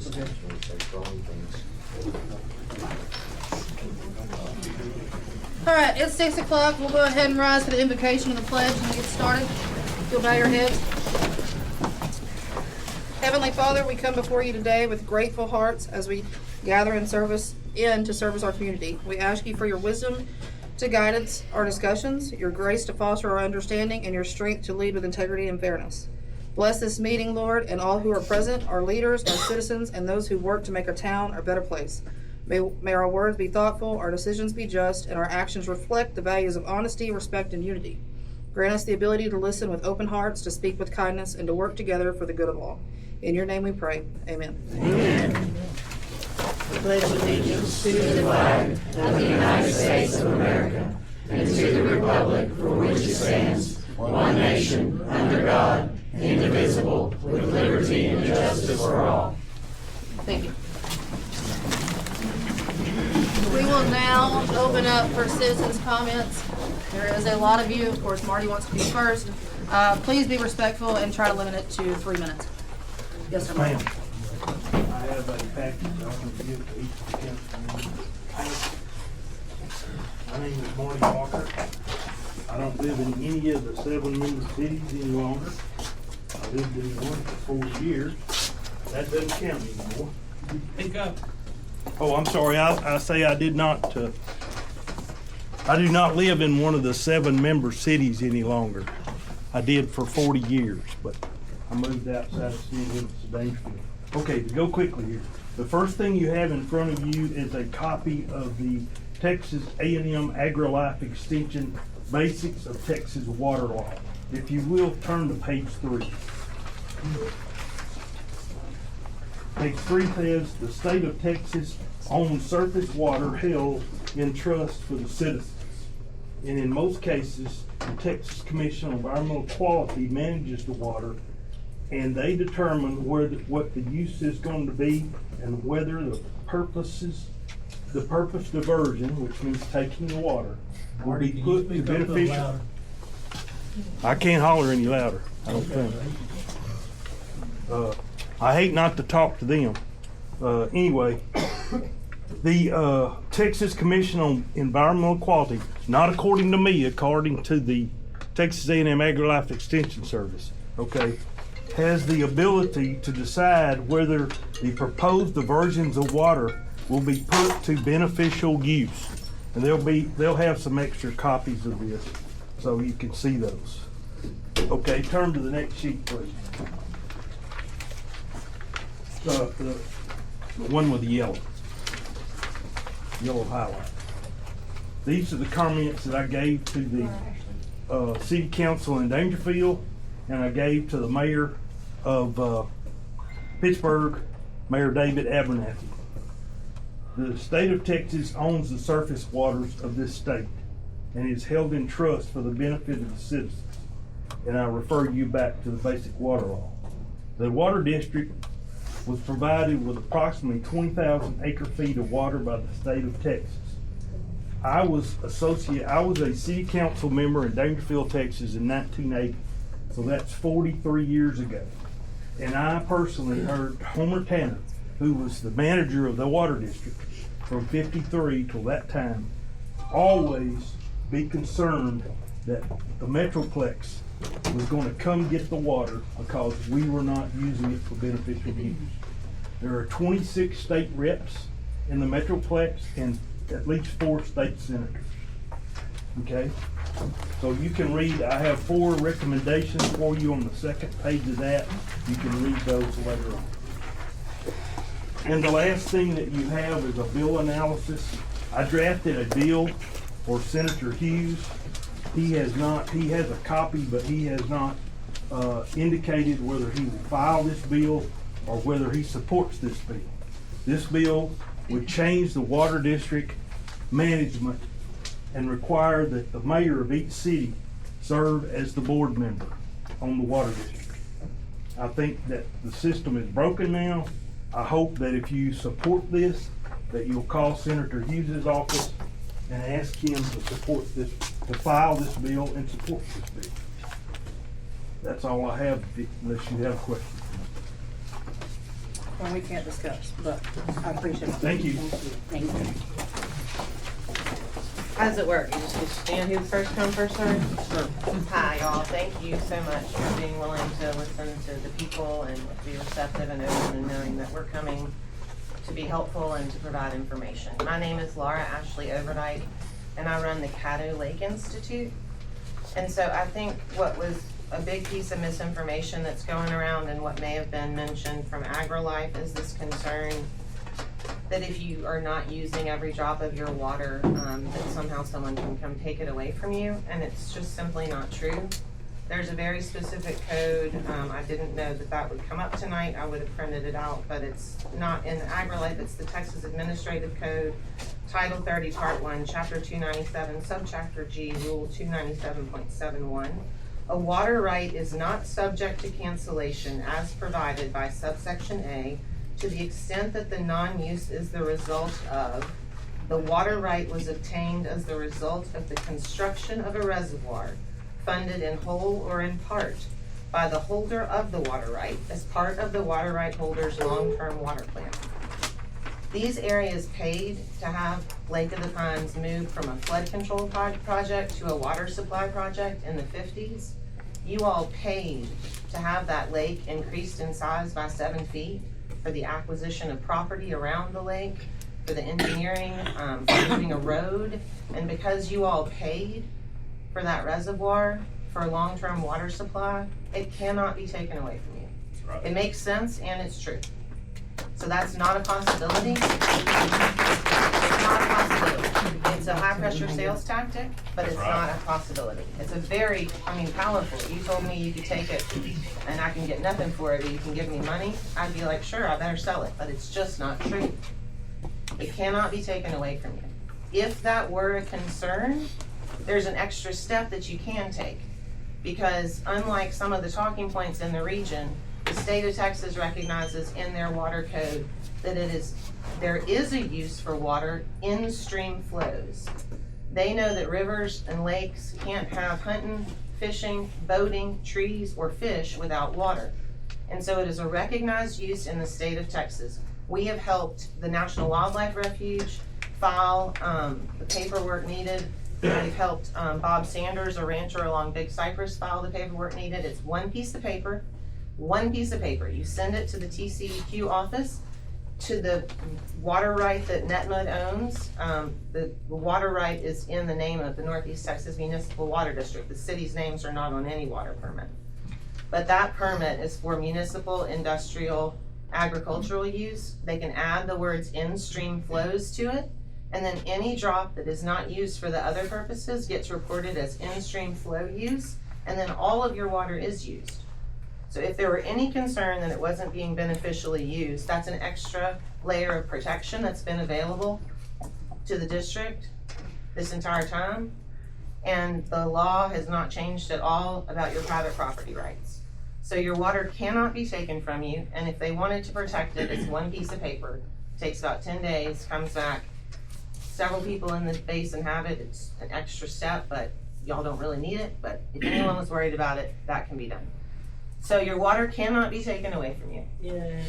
sometimes when we say throwing things. All right, it's 6 o'clock. We'll go ahead and rise for the invocation and the pledge and get started. You'll bow your heads. Heavenly Father, we come before you today with grateful hearts as we gather to service our community. We ask you for your wisdom to guide us, our discussions, your grace to foster our understanding, and your strength to lead with integrity and fairness. Bless this meeting, Lord, and all who are present, our leaders, our citizens, and those who work to make our town a better place. May our words be thoughtful, our decisions be just, and our actions reflect the values of honesty, respect, and unity. Grant us the ability to listen with open hearts, to speak with kindness, and to work together for the good of all. In your name we pray. Amen. Amen. I pledge allegiance to the flag of the United States of America and to the republic for which it stands, one nation, under God, indivisible, with liberty and justice for all. Thank you. We will now open up for citizens' comments. There is a lot of you. Of course, Marty wants to be first. Please be respectful and try to limit it to 3 minutes. Yes, sir. Ma'am. I have a package I want to give to each of the council members. My name is Marty Walker. I don't live in any of the 7 member cities any longer. I lived in one for 4 years. That doesn't count anymore. Pick up. Oh, I'm sorry. I say I did not. I do not live in one of the 7 member cities any longer. I did for 40 years, but I moved outside the city limits of Daingerfield. Okay, to go quickly here. The first thing you have in front of you is a copy of the Texas A&M AgriLife Extension Basics of Texas Water Law. If you will, turn to page 3. Page 3 says the state of Texas owns surface water held in trust for the citizens. And in most cases, the Texas Commission on Environmental Quality manages the water, and they determine what the use is going to be and whether the purpose diversion, which means taking the water, will be put to beneficial. I can't holler any louder, I don't think. I hate not to talk to them. Anyway, the Texas Commission on Environmental Quality, not according to me, according to the Texas A&M AgriLife Extension Service, okay, has the ability to decide whether the proposed diversions of water will be put to beneficial use. And they'll have some extra copies of this so you can see those. Okay, turn to the next sheet, please. The one with the yellow highlight. These are the comments that I gave to the city council in Daingerfield, and I gave to the mayor of Pittsburgh, Mayor David Abernathy. The state of Texas owns the surface waters of this state and is held in trust for the benefit of the citizens. And I refer you back to the basic water law. The water district was provided with approximately 20,000 acre-feet of water by the state of Texas. I was a city council member in Daingerfield, Texas in 1980. So that's 43 years ago. And I personally heard Homer Tanner, who was the manager of the water district from 53 till that time, always be concerned that the Metroplex was going to come get the water because we were not using it for beneficial use. There are 26 state reps in the Metroplex and at least 4 state senators. Okay? So you can read, I have 4 recommendations for you on the second page of that. You can read those later on. And the last thing that you have is a bill analysis. I drafted a bill for Senator Hughes. He has a copy, but he has not indicated whether he will file this bill or whether he supports this bill. This bill would change the water district management and require that the mayor of each city serve as the board member on the water district. I think that the system is broken now. I hope that if you support this, that you'll call Senator Hughes' office and ask him to support this, to file this bill and support this bill. That's all I have, unless you have questions. when we can't discuss, but I appreciate it. Thank you. Thank you. How does it work? You just stand who's first come, first served? Hi, y'all. Thank you so much for being willing to listen to the people and be receptive and open and knowing that we're coming to be helpful and to provide information. My name is Laura Ashley Overdyke, and I run the Caddo Lake Institute. And so I think what was a big piece of misinformation that's going around and what may have been mentioned from AgriLife is this concern that if you are not using every drop of your water, that somehow someone can come take it away from you, and it's just simply not true. There's a very specific code. I didn't know that that would come up tonight. I would have printed it out, but it's not in AgriLife. It's the Texas Administrative Code, Title 30, Part 1, Chapter 297, Subchapter G, Rule 297.71. A water right is not subject to cancellation as provided by subsection A to the extent that the non-use is the result of the water right was obtained as the result of the construction of a reservoir funded in whole or in part by the holder of the water right as part of the water right holder's long-term water plan. These areas paid to have Lake of the Pines moved from a flood control project to a water supply project in the 50s. You all paid to have that lake increased in size by 7 feet for the acquisition of property around the lake, for the engineering, for moving a road, and because you all paid for that reservoir for a long-term water supply, it cannot be taken away from you. Right. It makes sense and it's true. So that's not a possibility. It's not a possibility. It's a high-pressure sales tactic, but it's That's right. not a possibility. It's a very, powerful. You told me you could take it and I can get nothing for it, but you can give me money. I'd be like, sure, I better sell it, but it's just not true. It cannot be taken away from you. If that were a concern, there's an extra step that you can take. Because unlike some of the talking points in the region, the state of Texas recognizes in their water code that there is a use for water in stream flows. They know that rivers and lakes can't have hunting, fishing, boating, trees, or fish without water. And so it is a recognized use in the state of Texas. We have helped the National Wildlife Refuge file the paperwork needed. We've helped Bob Sanders, a rancher along Big Cypress, file the paperwork needed. It's one piece of paper. You send it to the TCEQ office, to the water right that Netmud owns. The water right is in the name of the Northeast Texas Municipal Water District. The city's names are not on any water permit. But that permit is for municipal, industrial, agricultural use. They can add the words in-stream flows to it, and then any drop that is not used for the other purposes gets reported as in-stream flow use, and then all of your water is used. So if there were any concern that it wasn't being beneficially used, that's an extra layer of protection that's been available to the district this entire time. And the law has not changed at all about your private property rights. So your water cannot be taken from you, and if they wanted to protect it, it's one piece of paper. Takes about 10 days, comes back. Several people in the basin have it. It's an extra step, but y'all don't really need it. But if anyone was worried about it, that can be done. So your water cannot be taken away from you. Yay.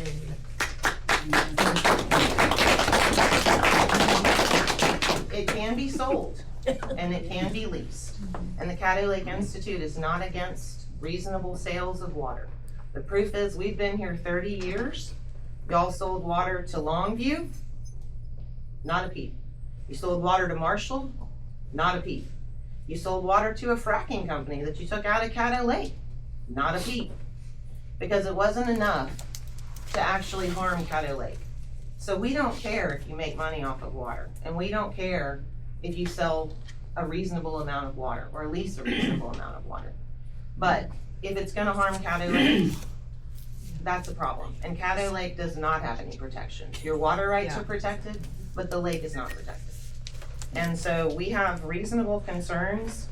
It can be sold and it can be leased. And the Caddo Lake Institute is not against reasonable sales of water. The proof is we've been here 30 years. Y'all sold water to Longview, not a peep. You sold water to Marshall, not a peep. You sold water to a fracking company that you took out of Caddo Lake, not a peep. Because it wasn't enough to actually harm Caddo Lake. So we don't care if you make money off of water, and we don't care if you sell a reasonable amount of water or lease a reasonable amount of water. But if it's gonna harm Caddo Lake, that's a problem. And Caddo Lake does not have any protection. Your water rights are protected, but the lake is not protected. And so we have reasonable concerns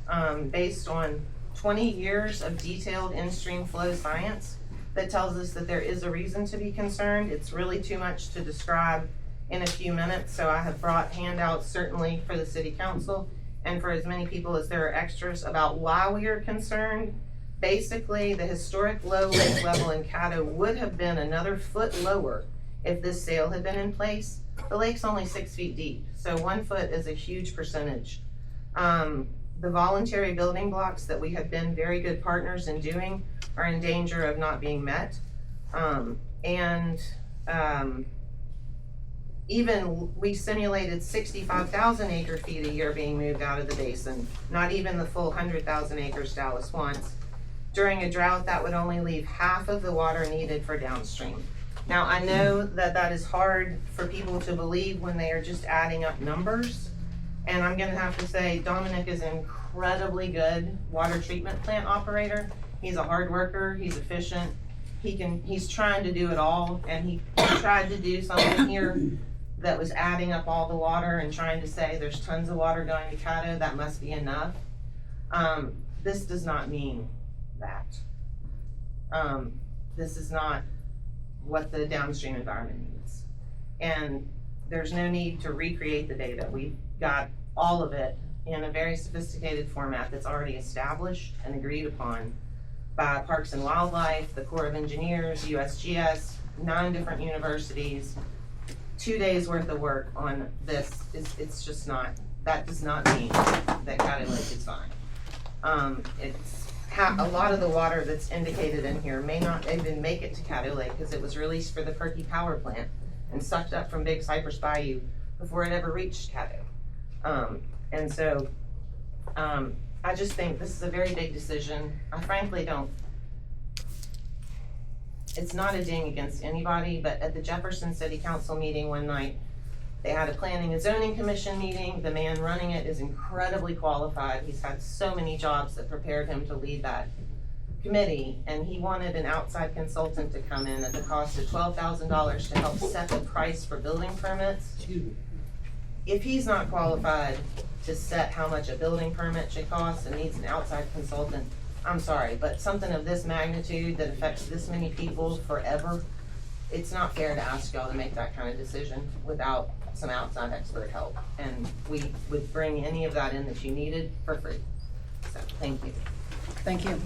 based on 20 years of detailed in-stream flow science that tells us that there is a reason to be concerned. It's really too much to describe in a few minutes, so I have brought handouts certainly for the city council and for as many people as there are extras about why we are concerned. Basically, the historic low lake level in Caddo would have been another foot lower if this sale had been in place. The lake's only 6 feet deep, so 1 foot is a huge percentage. The voluntary building blocks that we have been very good partners in doing are in danger of not being met. Even we simulated 65,000 acre feet a year being moved out of the basin, not even the full 100,000 acres Dallas wants. During a drought, that would only leave half of the water needed for downstream. Now, I know that that is hard for people to believe when they are just adding up numbers. And I'm gonna have to say, Dominic is an incredibly good water treatment plant operator. He's a hard worker, he's efficient. He's trying to do it all, and he tried to do something here that was adding up all the water and trying to say there's tons of water going to Caddo, that must be enough. This does not mean that. This is not what the downstream environment needs. And there's no need to recreate the data. We've got all of it in a very sophisticated format that's already established and agreed upon by Parks and Wildlife, the Corps of Engineers, USGS, 9 different universities. 2 days worth of work on this. It's just not, that does not mean that Caddo Lake is fine. A lot of the water that's indicated in here may not even make it to Caddo Lake because it was released for the Perky Power Plant and sucked up from Big Cypress Bayou before it ever reached Caddo. I just think this is a very big decision. I frankly don't, it's not a ding against anybody, but at the Jefferson City Council meeting one night, they had a planning and zoning commission meeting. The man running it is incredibly qualified. He's had so many jobs that prepared him to lead that committee, and he wanted an outside consultant to come in at the cost of $12,000 to help set the price for building permits. If he's not qualified to set how much a building permit should cost and needs an outside consultant, I'm sorry, but something of this magnitude that affects this many people forever, it's not fair to ask y'all to make that kind of decision without some outside expert help. And we would bring any of that in that you needed for free. So, thank you. Thank you.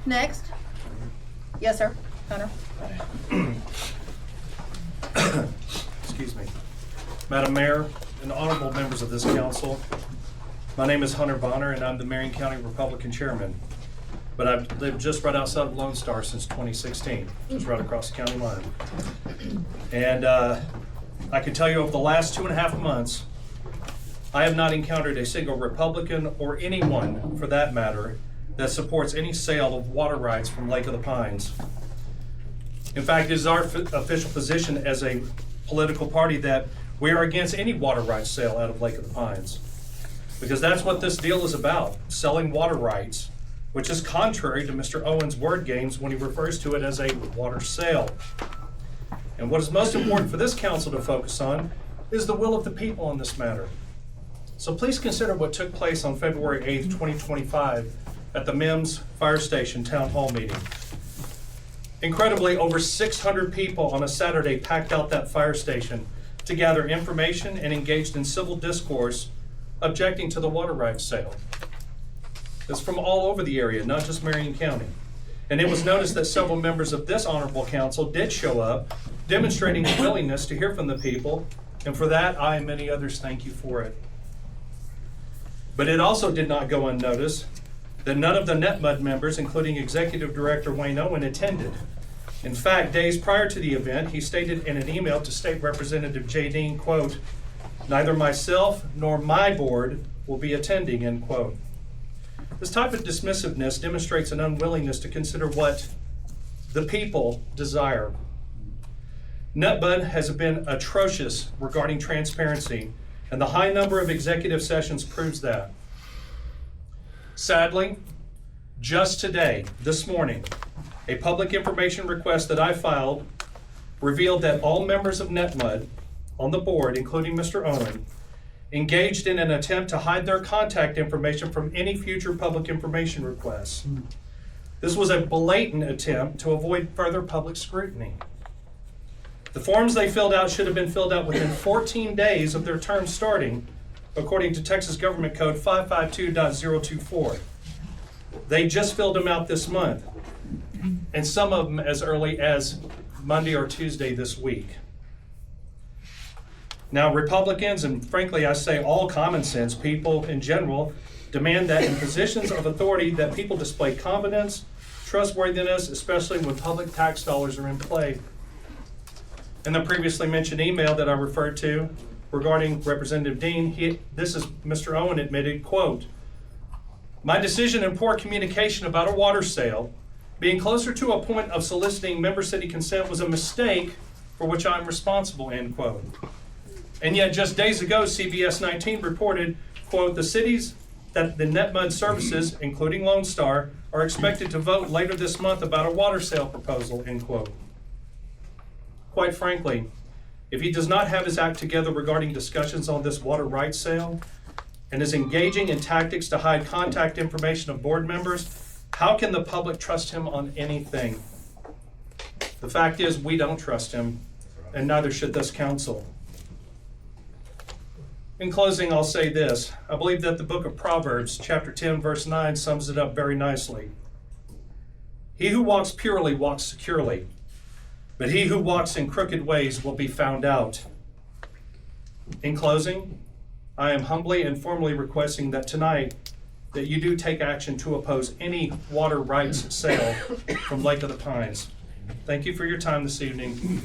Next. Yes, sir. Hunter. Excuse me. Madam Mayor and honorable members of this council, my name is Hunter Bonner and I'm the Marion County Republican Chairman. But I've lived just right outside of Lone Star since 2016, just right across the county line. And I can tell you over the last 2.5 months, I have not encountered a single Republican or anyone, for that matter, that supports any sale of water rights from Lake of the Pines. In fact, it is our official position as a political party that we are against any water rights sale out of Lake of the Pines. Because that's what this deal is about, selling water rights, which is contrary to Mr. Owens' word games when he refers to it as a water sale. And what is most important for this council to focus on is the will of the people on this matter. So please consider what took place on February 8th, 2025 at the Mims Fire Station Town Hall meeting. Incredibly, over 600 people on a Saturday packed out that fire station to gather information and engaged in civil discourse objecting to the water rights sale. It's from all over the area, not just Marion County. And it was noticed that several members of this honorable council did show up, demonstrating a willingness to hear from the people, and for that, I and many others thank you for it. But it also did not go unnoticed that none of the NetMud members, including Executive Director Wayne Owen, attended. In fact, days prior to the event, he stated in an email to State Representative Jay Dean, quote, "Neither myself nor my board will be attending," end quote. This type of dismissiveness demonstrates an unwillingness to consider what the people desire. NetMud has been atrocious regarding transparency, and the high number of executive sessions proves that. Sadly, just today, this morning, a public information request that I filed revealed that all members of NetMud on the board, including Mr. Owen, engaged in an attempt to hide their contact information from any future public information requests. This was a blatant attempt to avoid further public scrutiny. The forms they filled out should have been filled out within 14 days of their term starting, according to Texas Government Code 552.024. They just filled them out this month, and some of them as early as Monday or Tuesday this week. Now, Republicans, and frankly, I say all common sense people in general, demand that in positions of authority that people display confidence, trustworthiness, especially when public tax dollars are in play. In the previously mentioned email that I referred to regarding Representative Dean, this is Mr. Owen admitted, quote, "My decision and poor communication about a water sale, being closer to a point of soliciting member city consent, was a mistake for which I am responsible," end quote. And yet just days ago, CBS 19 reported, quote, "The cities that the NetMud services, including Lone Star, are expected to vote later this month about a water sale proposal," end quote. Quite frankly, if he does not have his act together regarding discussions on this water rights sale and is engaging in tactics to hide contact information of board members, how can the public trust him on anything? The fact is, we don't trust him, and neither should this council. In closing, I'll say this. I believe that the book of Proverbs, chapter 10, verse 9, sums it up very nicely. He who walks purely walks securely, but he who walks in crooked ways will be found out. In closing, I am humbly and formally requesting that tonight that you do take action to oppose any water rights sale from Lake of the Pines. Thank you for your time this evening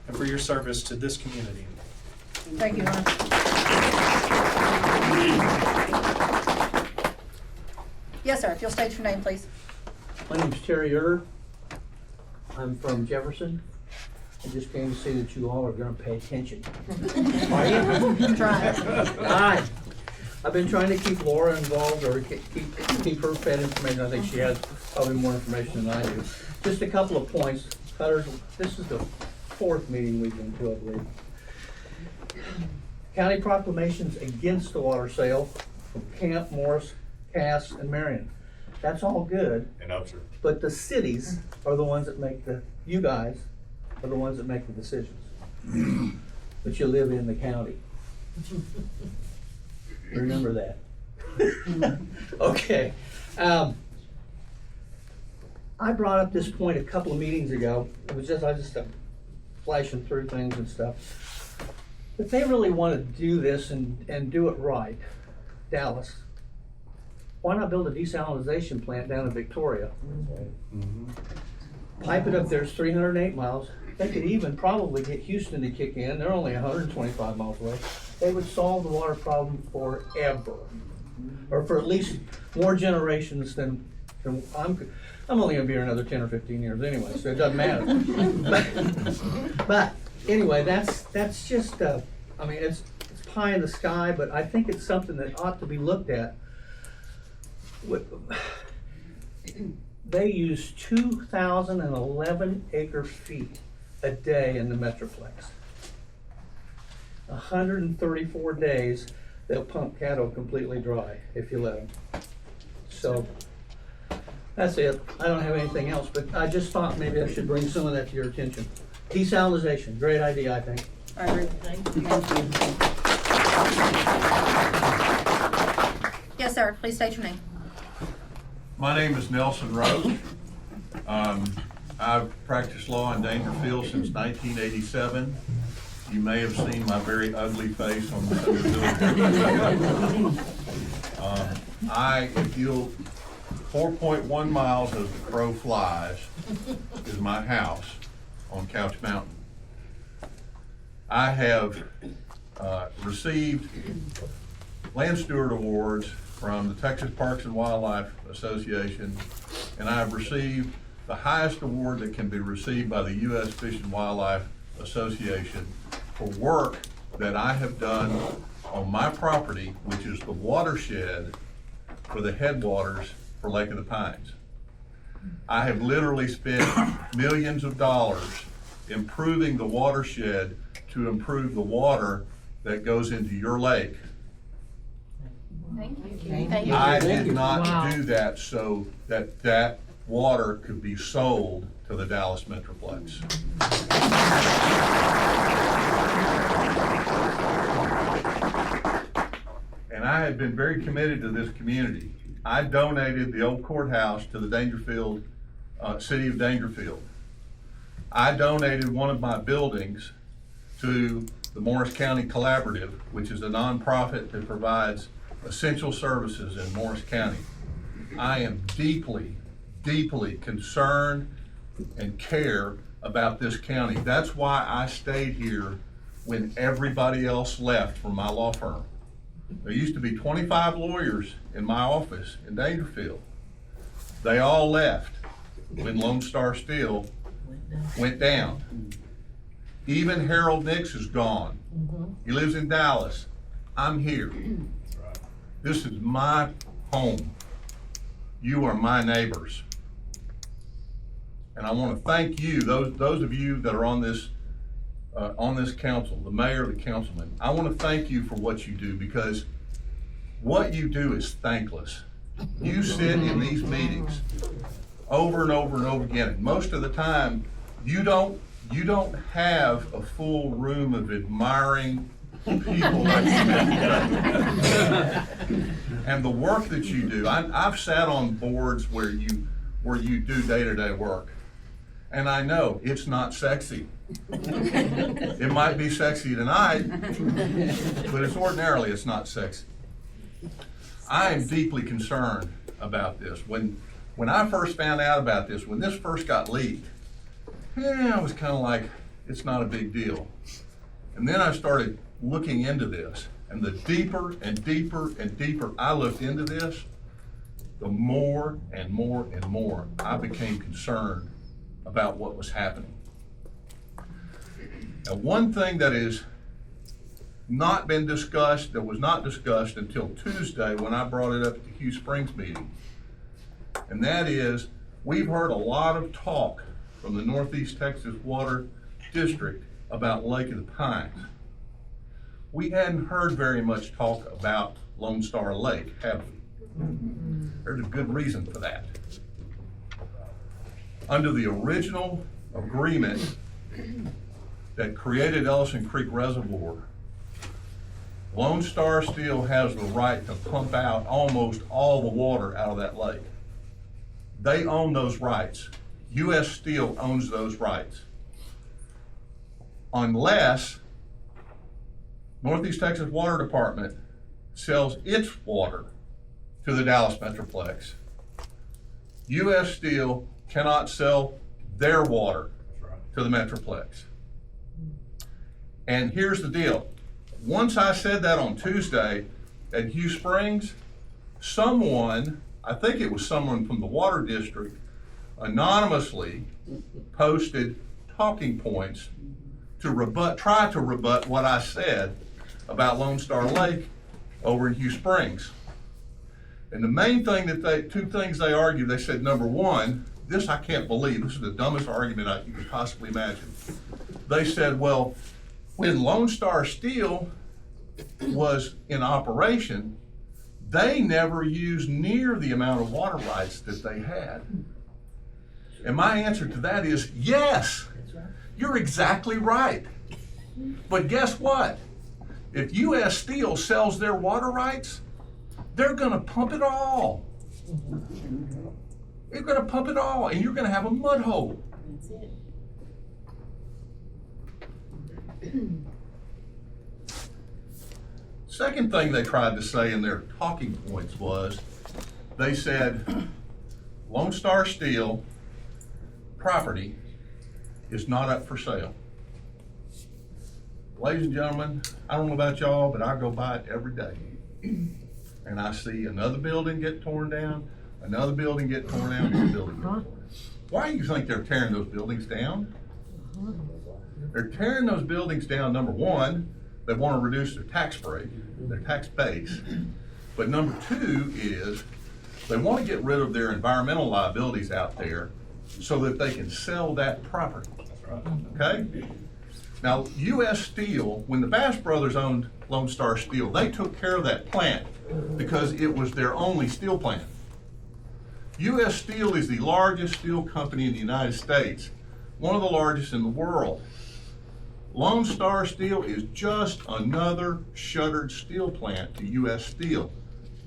and for your service to this community. Thank you, Hunter. Yes, sir. If you'll state your name, please. My name's Terry Erter. I'm from Jefferson. I just came to say that you all are gonna pay attention. Are you? Try. I've been trying to keep Laura involved or keep her fed information. I think she has probably more information than I do. Just a couple of points. Cutters, this is the fourth meeting we've been to, I believe. County proclamations against the water sale from Camp, Morris, Cass, and Marion. That's all good. And up, sir. But the cities are the ones that make you guys are the ones that make the decisions. But you live in the county. Remember that. Okay. I brought up this point a couple of meetings ago. It was I was flashing through things and stuff. If they really want to do this and do it right, Dallas, why not build a desalination plant down in Victoria? Pipe it up there's 308 miles. They could even probably get Houston to kick in. They're only 125 miles away. They would solve the water problem forever, or for at least more generations than I'm only gonna be here another 10 or 15 years anyway, so it doesn't matter. but anyway, that's just I mean it's pie in the sky, but I think it's something that ought to be looked at. They use 2,011 acre feet a day in the Metroplex. 134 days, they'll pump Caddo completely dry if you let them. So, that's it. I don't have anything else, but I just thought maybe I should bring some of that to your attention. Desalination, great idea, I think. I agree. Thank you. Yes, sir. Please state your name. My name is Nelson Roach. I've practiced law in Dangerfield since 1987. You may have seen my very ugly face on the if you'll, 4.1 miles as the crow flies is my house on Couch Mountain. I have received land steward awards from the Texas Parks and Wildlife Association, and I have received the highest award that can be received by the U.S. Fish and Wildlife Association for work that I have done on my property, which is the watershed for the headwaters for Lake of the Pines. I have literally spent millions of dollars improving the watershed to improve the water that goes into your lake. Thank you. Thank you. I did not do that so that water could be sold to the Dallas Metroplex. And I have been very committed to this community. I donated the old courthouse to the Dangerfield, city of Dangerfield. I donated one of my buildings to the Morris County Collaborative, which is a nonprofit that provides essential services in Morris County. I am deeply, deeply concerned and care about this county. That's why I stayed here when everybody else left from my law firm. There used to be 25 lawyers in my office in Dangerfield. They all left when Lone Star Steel went down. Even Harold Nix is gone. He lives in Dallas. I'm here. This is my home. You are my neighbors. And I want to thank you, those of you that are on this council, the mayor, the councilman. I want to thank you for what you do, because what you do is thankless. You sit in these meetings over and over and over again, and most of the time, you don't have a full room of admiring people like you. And the work that you do, I've sat on boards where you do day-to-day work, and I know it's not sexy. It might be sexy tonight, but ordinarily it's not sexy. I am deeply concerned about this. When I first found out about this, when this first got leaked, I was kind of like, it's not a big deal. And then I started looking into this, and the deeper and deeper and deeper I looked into this, the more and more and more I became concerned about what was happening. Now, one thing that is not been discussed, that was not discussed until Tuesday when I brought it up at the Hugh Springs meeting, and that is, we've heard a lot of talk from the Northeast Texas Water District about Lake of the Pines. We hadn't heard very much talk about Lone Star Lake, have we? There's a good reason for that. Under the original agreement that created Ellison Creek Reservoir, Lone Star Steel has the right to pump out almost all the water out of that lake. They own those rights. U.S. Steel owns those rights. Unless Northeast Texas Water Department sells its water to the Dallas Metroplex, U.S. Steel cannot sell their water to the Metroplex. And here's the deal. Once I said that on Tuesday at Hugh Springs, someone, I think it was someone from the Water District, anonymously posted talking points to try to rebut what I said about Lone Star Lake over in Hugh Springs. And the main thing two things they argued, they said, number one, this I can't believe, this is the dumbest argument you could possibly imagine. They said, well, when Lone Star Steel was in operation, they never used near the amount of water rights that they had. And my answer to that is yes, you're exactly right. But guess what? If U.S. Steel sells their water rights, they're gonna pump it all. They're gonna pump it all, and you're gonna have a mud hole. That's it. Second thing they tried to say in their talking points was, they said, Lone Star Steel property is not up for sale. Ladies and gentlemen, I don't know about y'all, but I go by it every day. And I see another building get torn down, another building get torn down, another building get torn down. Why do you think they're tearing those buildings down? They're tearing those buildings down, number one, they want to reduce their tax rate, their tax base. But number two is, they want to get rid of their environmental liabilities out there so that they can sell that property. Okay? Now, U.S. Steel, when the Bass Brothers owned Lone Star Steel, they took care of that plant because it was their only steel plant. U.S. Steel is the largest steel company in the United States, one of the largest in the world. Lone Star Steel is just another shuttered steel plant to U.S. Steel.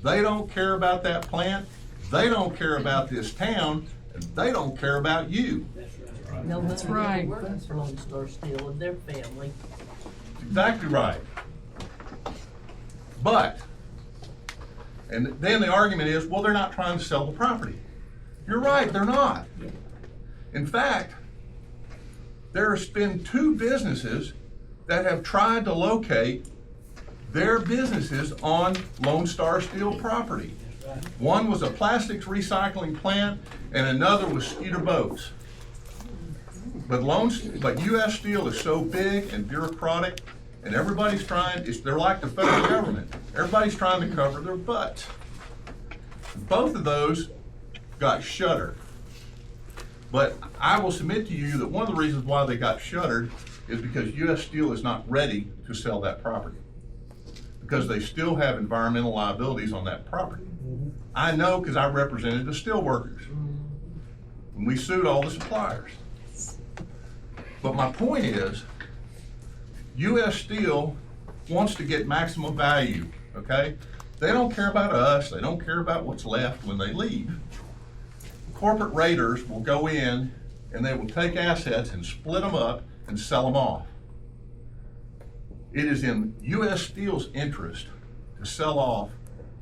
They don't care about that plant, they don't care about this town, and they don't care about you. No, that's right. Works for Lone Star Steel and their family. Exactly right. But, and then the argument is, well, they're not trying to sell the property. You're right, they're not. In fact, there's been 2 businesses that have tried to locate their businesses on Lone Star Steel property. One was a plastics recycling plant and another was Skeeter Boats. But US Steel is so big and bureaucratic, and everybody's trying, they're like the federal government. Everybody's trying to cover their butts. Both of those got shuttered. But I will submit to you that one of the reasons why they got shuttered is because US Steel is not ready to sell that property, because they still have environmental liabilities on that property. I know because I represented the steel workers, and we sued all the suppliers. But my point is, US Steel wants to get maximum value, okay? They don't care about us, they don't care about what's left when they leave. Corporate raiders will go in and they will take assets and split them up and sell them off. It is in US Steel's interest to sell off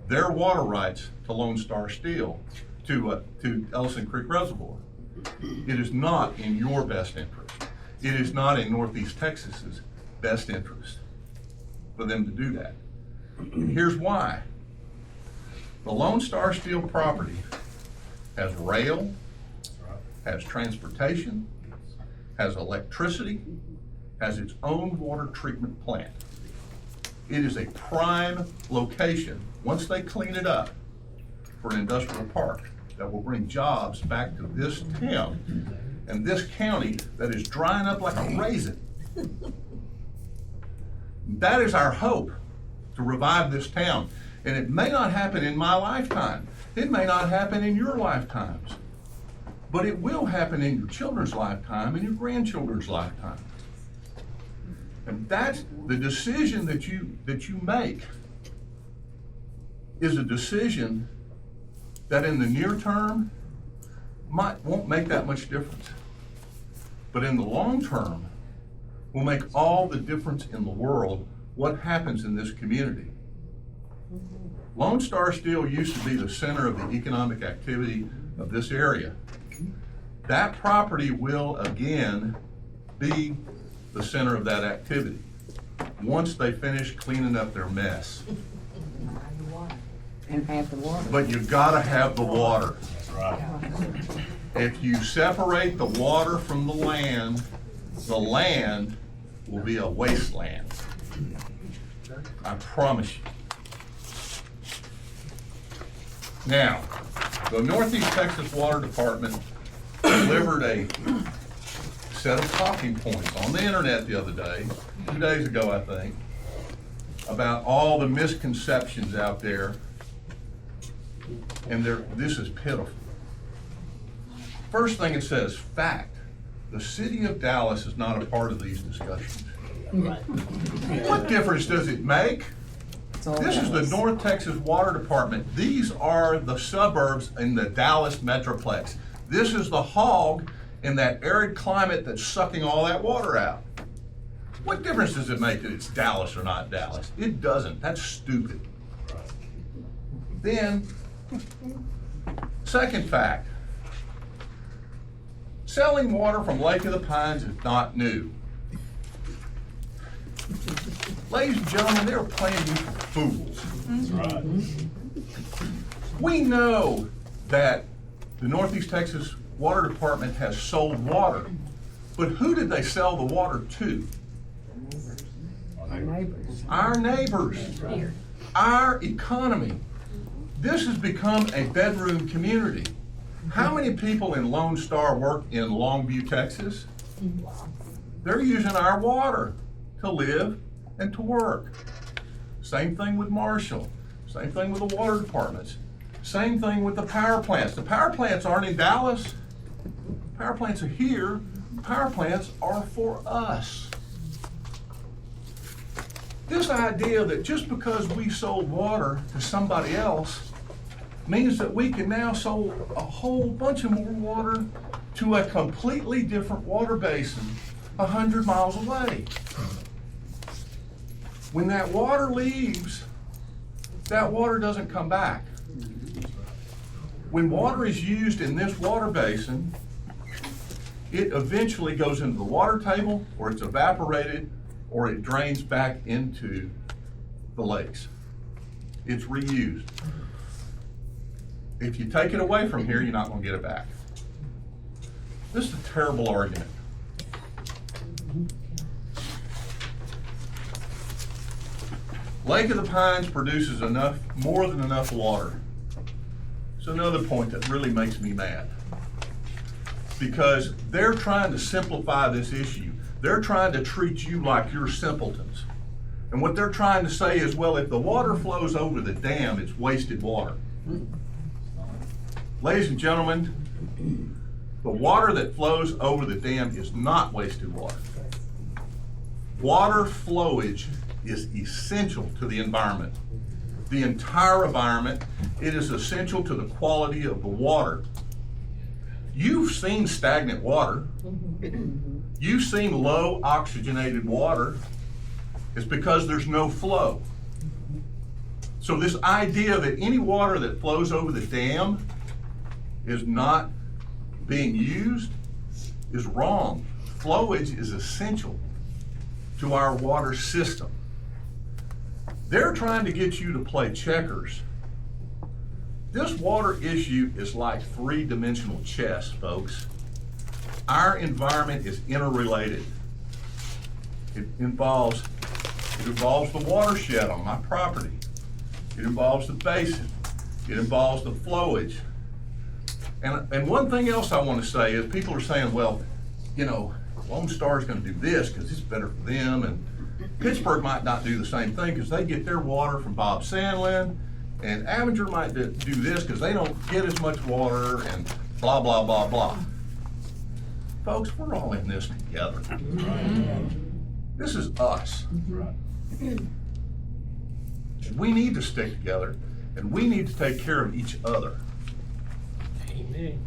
their water rights to Lone Star Steel, to Ellison Creek Reservoir. It is not in your best interest. It is not in Northeast Texas's best interest for them to do that. And here's why. The Lone Star Steel property has rail, has transportation, has electricity, has its own water treatment plant. It is a prime location, once they clean it up, for an industrial park that will bring jobs back to this town and this county that is drying up like a raisin. That is our hope, to revive this town. And it may not happen in my lifetime. It may not happen in your lifetimes. But it will happen in your children's lifetime and your grandchildren's lifetime. And that's the decision that you make, is a decision that in the near term won't make that much difference. But in the long term will make all the difference in the world what happens in this community. Lone Star Steel used to be the center of the economic activity of this area. That property will again be the center of that activity once they finish cleaning up their mess. And have the water. But you gotta have the water. That's right. If you separate the water from the land will be a wasteland. I promise you. Now, the Northeast Texas Water Department delivered a set of talking points on the internet the other day, 2 days ago, I think, about all the misconceptions out there. And this is pitiful. First thing it says, fact, the city of Dallas is not a part of these discussions. What difference does it make? This is the North Texas Water Department. These are the suburbs in the Dallas Metroplex. This is the hog in that arid climate that's sucking all that water out. What difference does it make that it's Dallas or not Dallas? It doesn't. That's stupid. Then, second fact, selling water from Lake of the Pines is not new. Ladies and gentlemen, they're playing you for fools. That's right. We know that the Northeast Texas Water Department has sold water, but who did they sell the water to? Our neighbors. Our neighbors, our economy. This has become a bedroom community. How many people in Lone Star work in Longview, Texas? They're using our water to live and to work. Same thing with Marshall. Same thing with the water departments. Same thing with the power plants. The power plants aren't in Dallas. Power plants are here. Power plants are for us. This idea that just because we sold water to somebody else means that we can now sell a whole bunch of more water to a completely different water basin 100 miles away. When that water leaves, that water doesn't come back. When water is used in this water basin, it eventually goes into the water table, or it's evaporated, or it drains back into the lakes. It's reused. If you take it away from here, you're not gonna get it back. This is a terrible argument. Lake of the Pines produces more than enough water. It's another point that really makes me mad. Because they're trying to simplify this issue. They're trying to treat you like you're simpletons. And what they're trying to say is, well, if the water flows over the dam, it's wasted water. Ladies and gentlemen, the water that flows over the dam is not wasted water. Water flowage is essential to the environment. The entire environment, it is essential to the quality of the water. You've seen stagnant water. You've seen low oxygenated water. It's because there's no flow. So this idea that any water that flows over the dam is not being used is wrong. Flowage is essential to our water system. They're trying to get you to play checkers. This water issue is like three-dimensional chess, folks. Our environment is interrelated. It involves the watershed on my property. It involves the basin. It involves the flowage. And one thing else I want to say is people are saying, well, you know, Lone Star is going to do this because it's better for them, and Pittsburgh might not do the same thing because they get their water from Bob Sandlin, and Avenger might do this because they don't get as much water, and blah, blah, blah, blah. Folks, we're all in this together. This is us. We need to stick together, and we need to take care of each other. Amen.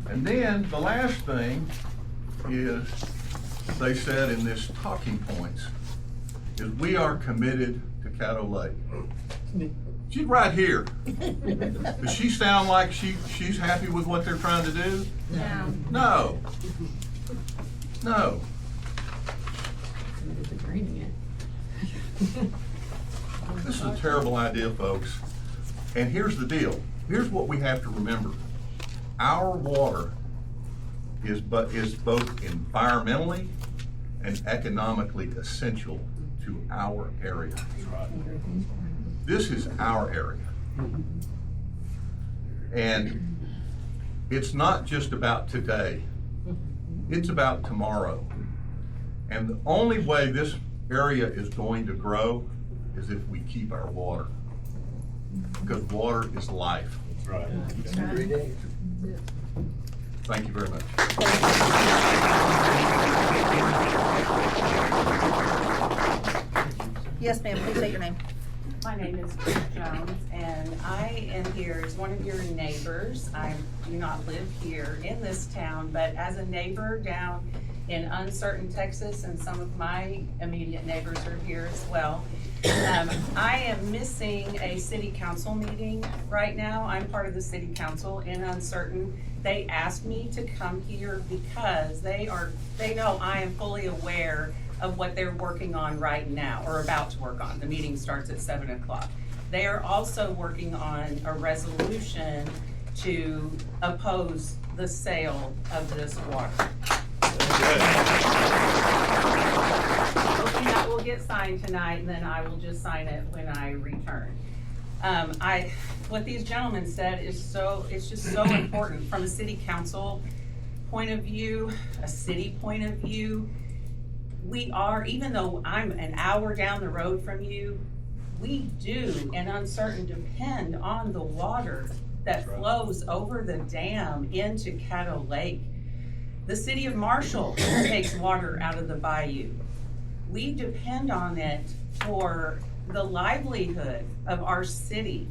And then the last thing is, they said in this talking points, is we are committed to Caddo Lake. She's right here. Does she sound like she's happy with what they're trying to do? No. No. No. This is a terrible idea, folks. And here's the deal. Here's what we have to remember. Our water is both environmentally and economically essential to our area. This is our area. And it's not just about today. It's about tomorrow. And the only way this area is going to grow is if we keep our water. Because water is life. That's right. Every day. Thank you very much. Yes, ma'am, please state your name. My name is Chris Jones, and I am here as one of your neighbors. I do not live here in this town, but as a neighbor down in Uncertain, Texas, and some of my immediate neighbors are here as well. I am missing a city council meeting right now. I'm part of the city council in Uncertain. They asked me to come here because they know I am fully aware of what they're working on right now, or about to work on. The meeting starts at 7 o'clock. They are also working on a resolution to oppose the sale of this water. Hoping that will get signed tonight, and then I will just sign it when I return. What these gentlemen said is it's just so important from a city council point of view, a city point of view. We are, even though I'm an hour down the road from you, we do, and Uncertain, depend on the water that flows over the dam into Caddo Lake. The city of Marshall takes water out of the bayou. We depend on it for the livelihood of our city,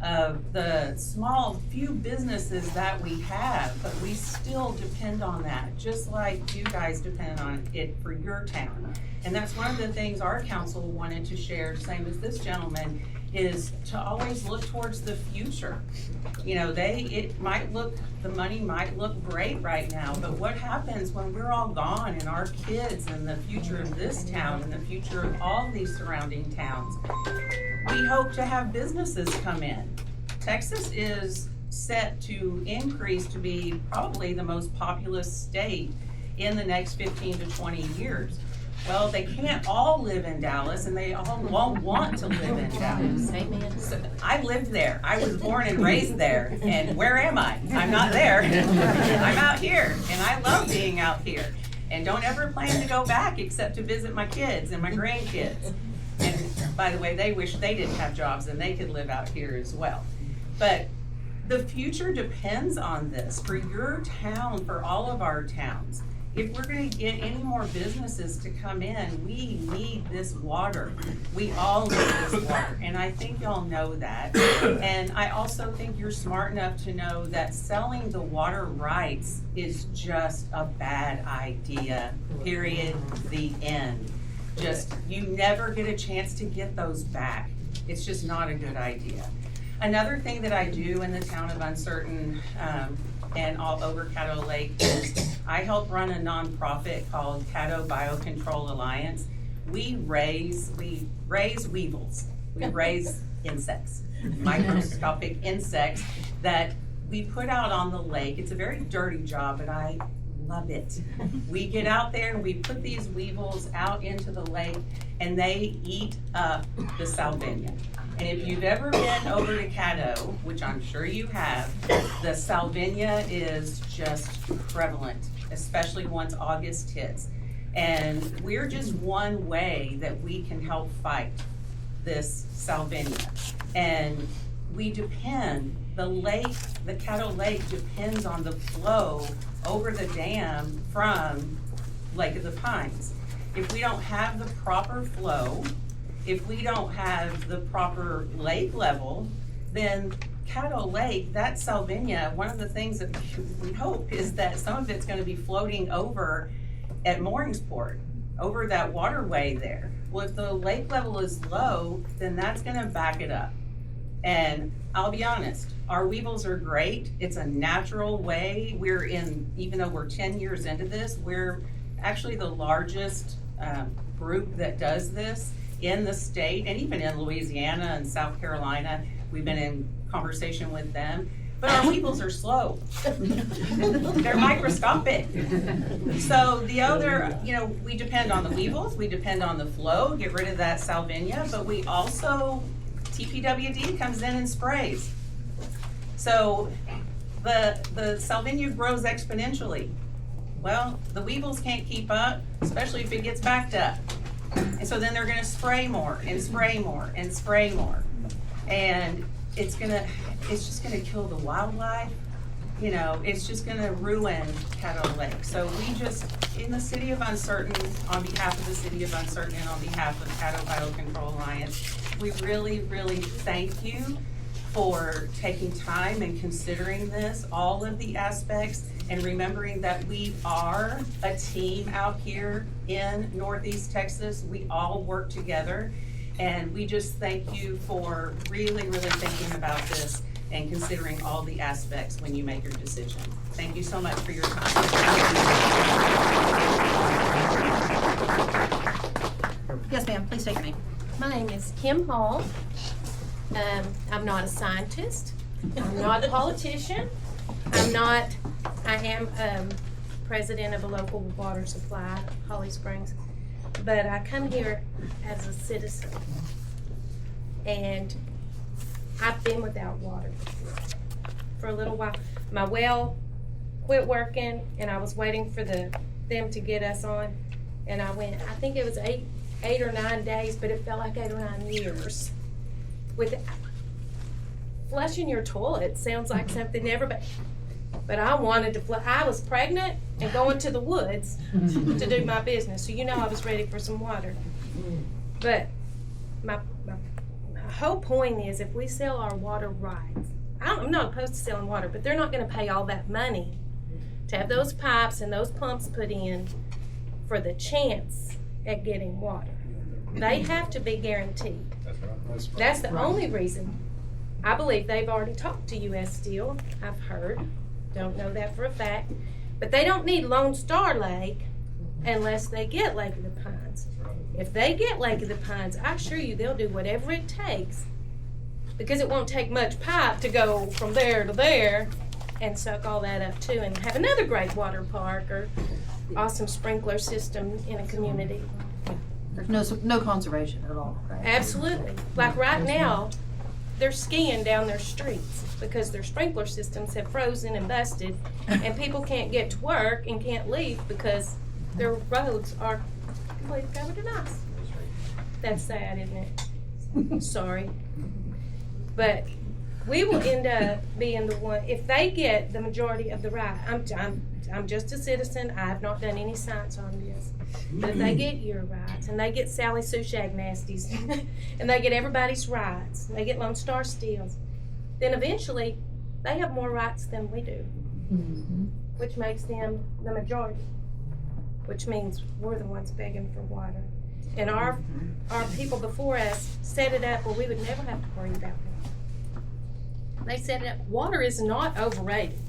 of the small few businesses that we have, but we still depend on that, just like you guys depend on it for your town. And that's one of the things our council wanted to share, same as this gentleman, is to always look towards the future. You know, the money might look great right now, but what happens when we're all gone and our kids and the future of this town and the future of all these surrounding towns? We hope to have businesses come in. Texas is set to increase to be probably the most populous state in the next 15 to 20 years. Well, they can't all live in Dallas, and they all won't want to live in Dallas. Amen. So, I lived there. I was born and raised there. And where am I? I'm not there. I'm out here, and I love being out here. And don't ever plan to go back except to visit my kids and my grandkids. And by the way, they wish they didn't have jobs and they could live out here as well. But the future depends on this for your town, for all of our towns. If we're gonna get any more businesses to come in, we need this water. We all need this water, and I think y'all know that. And I also think you're smart enough to know that selling the water rights is just a bad idea, period, the end. Just, you never get a chance to get those back. It's just not a good idea. Another thing that I do in the town of Uncertain, and all over Caddo Lake is I help run a nonprofit called Caddo Biocontrol Alliance. We raise weevils. We raise insects, microscopic insects that we put out on the lake. It's a very dirty job, but I love it. We get out there and we put these weevils out into the lake and they eat up the salvinia. And if you've ever been over to Caddo, which I'm sure you have, the salvinia is just prevalent, especially once August hits. And we're just one way that we can help fight this salvinia. And we depend, the Caddo Lake depends on the flow over the dam from Lake of the Pines. If we don't have the proper flow, if we don't have the proper lake level, then Caddo Lake, that salvinia, one of the things that we hope is that some of it's gonna be floating over at Mooringsport, over that waterway there. Well, if the lake level is low, then that's gonna back it up. And I'll be honest, our weevils are great. It's a natural way. Even though we're 10 years into this, we're actually the largest group that does this in the state, and even in Louisiana and South Carolina. We've been in conversation with them, but our weevils are slow. They're microscopic. So the other, we depend on the weevils, we depend on the flow, get rid of that salvinia, but we also, TPWD comes in and sprays. So the salvinia grows exponentially. Well, the weevils can't keep up, especially if it gets backed up. And so then they're gonna spray more and spray more and spray more. And it's just gonna kill the wildlife. It's just gonna ruin Caddo Lake. So we just, in the City of Uncertain, on behalf of the City of Uncertain and on behalf of Caddo Biocontrol Alliance, we really, really thank you for taking time and considering this, all of the aspects, and remembering that we are a team out here in Northeast Texas. We all work together, and we just thank you for really, really thinking about this and considering all the aspects when you make your decision. Thank you so much for your time. Yes, ma'am, please take your name. My name is Kim Hall. I'm not a scientist. I'm not a politician. I am president of a local water supply, Holly Springs. But I come here as a citizen. And I've been without water for a little while. My well quit working and I was waiting for them to get us on. And I went, I think it was eight or 9 days, but it felt like 8 or 9 years flushing your toilet sounds like something everybody, but I wanted to flush. I was pregnant and going to the woods to do my business, so you know I was ready for some water. But my whole point is, if we sell our water rights, I'm not opposed to selling water, but they're not gonna pay all that money to have those pipes and those pumps put in for the chance at getting water. They have to be guaranteed. That's the only reason. I believe they've already talked to US Steel, I've heard, don't know that for a fact, but they don't need Lone Star Lake unless they get Lake of the Pines. If they get Lake of the Pines, I assure you they'll do whatever it takes, because it won't take much pipe to go from there to there and suck all that up too and have another great water park or awesome sprinkler system in a community. There's no conservation at all, right? Absolutely. Like right now, they're skiing down their streets because their sprinkler systems have frozen and busted, and people can't get to work and can't leave because their roads are completely covered in ice. That's sad, isn't it? Sorry. But we will end up being the one, if they get the majority of the right, I'm just a citizen, I have not done any science on this. But if they get your rights, and they get Sally Sue Shagnasties, and they get everybody's rights, and they get Lone Star Steels, then eventually they have more rights than we do, which makes them the majority, which means we're the ones begging for water. And our people before us set it up where we would never have to worry about water. They set it up. Water is not overrated.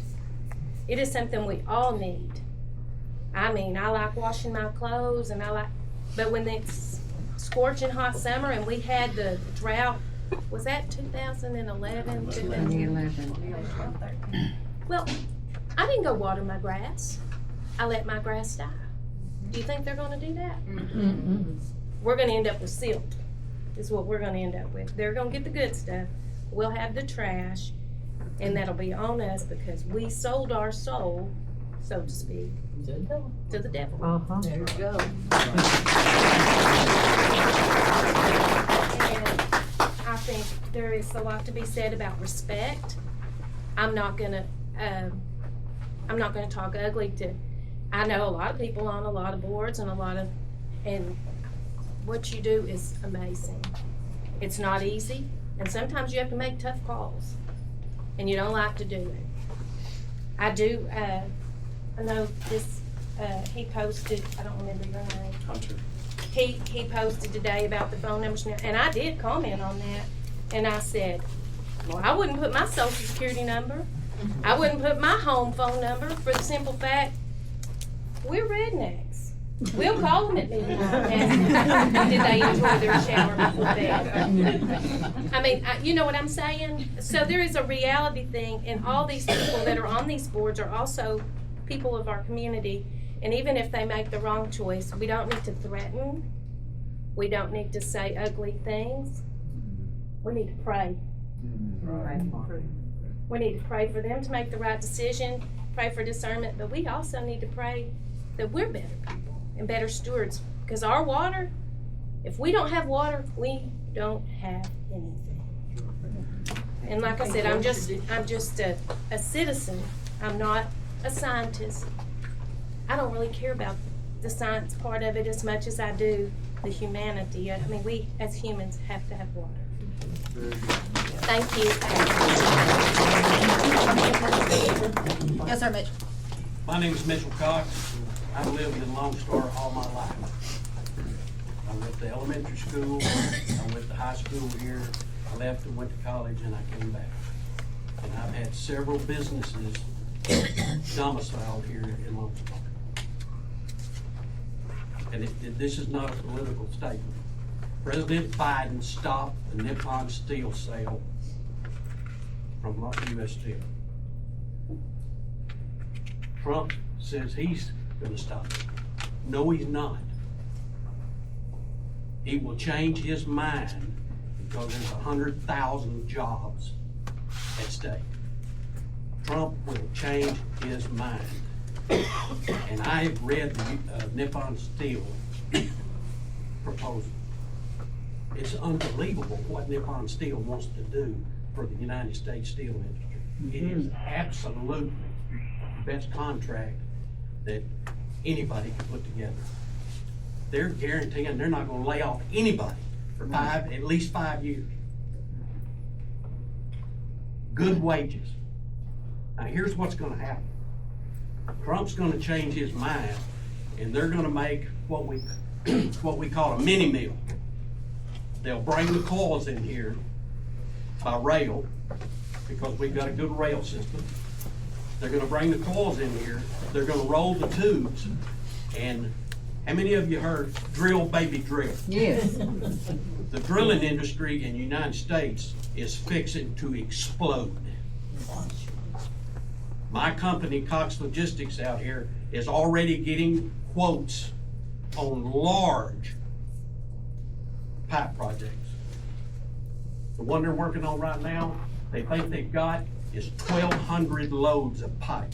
It is something we all need. I mean, I like washing my clothes, and but when it's scorching hot summer and we had the drought, was that 2011? 2011. Well, I didn't go water my grass. I let my grass die. Do you think they're gonna do that? We're gonna end up with silt, is what we're gonna end up with. They're gonna get the good stuff. We'll have the trash, and that'll be on us because we sold our soul, so to speak, to the devil. There you go. And I think there is a lot to be said about respect. I'm not gonna talk ugly to, I know a lot of people on a lot of boards and and what you do is amazing. It's not easy, and sometimes you have to make tough calls, and you don't like to do it. I do, I know this, he posted, I don't remember your name. Hunter. He posted today about the phone numbers, and I did comment on that, and I said, well, I wouldn't put my social security number. I wouldn't put my home phone number for the simple fact, we're rednecks. We'll call them at midnight and ask, did they enjoy their shower before bed? I mean, you know what I'm saying? So there is a reality thing, and all these people that are on these boards are also people of our community, and even if they make the wrong choice, we don't need to threaten. We don't need to say ugly things. We need to pray. We need to pray for them to make the right decision, pray for discernment, but we also need to pray that we're better people and better stewards, because our water, if we don't have water, we don't have anything. And like I said, I'm just a citizen. I'm not a scientist. I don't really care about the science part of it as much as I do the humanity. I mean, we as humans have to have water. Thank you. Yes, sir, Mitch. My name is Mitchell Cox. I've lived in Lone Star all my life. I went to elementary school, I went to high school here, I left and went to college, and I came back. And I've had several businesses domiciled here in Lone Star. And this is not a political statement. President Biden stopped the Nippon Steel sale from US Steel. Trump says he's going to stop it. No, he's not. He will change his mind because there's 100,000 jobs at stake. Trump will change his mind. And I've read the Nippon Steel proposal. It's unbelievable what Nippon Steel wants to do for the United States steel industry. It is absolutely the best contract that anybody can put together. They're guaranteeing they're not gonna lay off anybody for at least 5 years. Good wages. Now, here's what's gonna happen. Trump's gonna change his mind, and they're gonna make what we call a mini mill. They'll bring the coils in here by rail, because we've got a good rail system. They're gonna bring the coils in here, they're gonna roll the tubes, and how many of you heard drill, baby, drill? Yes. The drilling industry in the United States is fixing to explode. My company, Cox Logistics out here, is already getting quotes on large pipe projects. The one they're working on right now, they think they've got is 1,200 loads of pipe.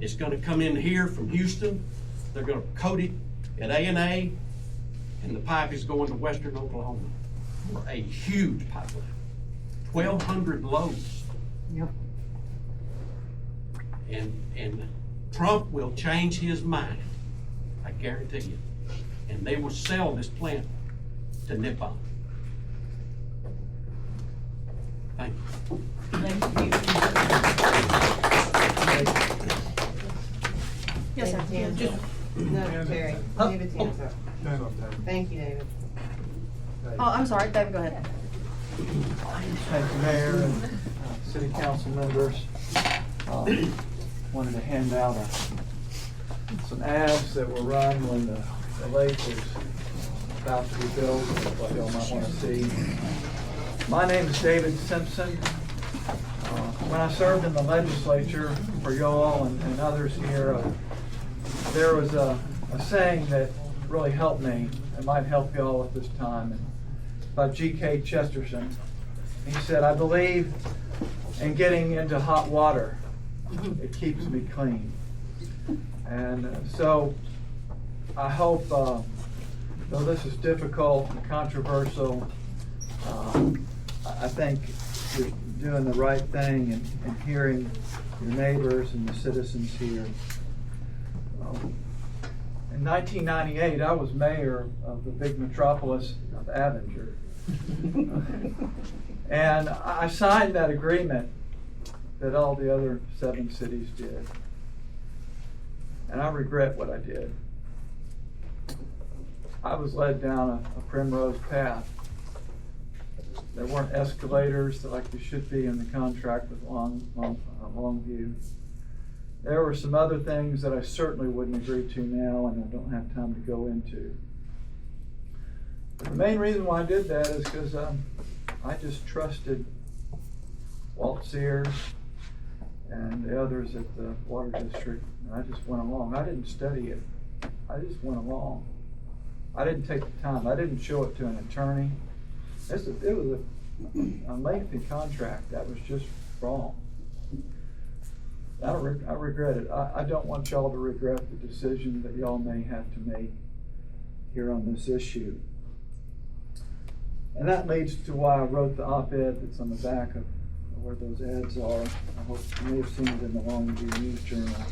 It's gonna come in here from Houston, they're gonna coat it at A&A, and the pipe is going to western Oklahoma for a huge pipeline. 1,200 loads. Yep. And Trump will change his mind, I guarantee you. And they will sell this plant to Nippon. Thank you. Yes, sir. Hands up. No, Terry, David's hands up. Thank you, David. Oh, I'm sorry, David, go ahead. Thank you, Mayor and City Council members. Wanted to hand out some ads that were run when the lake was about to be built, what y'all might want to see. My name is David Simpson. When I served in the legislature for y'all and others here, there was a saying that really helped me and might help y'all at this time, by G.K. Chesterton. He said, "I believe in getting into hot water. It keeps me clean." And so I hope, though this is difficult and controversial, I think you're doing the right thing and hearing your neighbors and the citizens here. In 1998, I was mayor of the big metropolis of Avenger. And I signed that agreement that all the other 7 cities did. And I regret what I did. I was led down a primrose path. There weren't escalators like there should be in the contract with Longview. There were some other things that I certainly wouldn't agree to now, and I don't have time to go into. But the main reason why I did that is because I just trusted Walt Sears and the others at the Water District, and I just went along. I didn't study it. I just went along. I didn't take the time. I didn't show it to an attorney. It was a lengthy contract that was just wrong. I regret it. I don't want y'all to regret the decision that y'all may have to make here on this issue. And that leads to why I wrote the op-ed that's on the back of where those ads are. I hope you may have seen it in the Longview News Journal.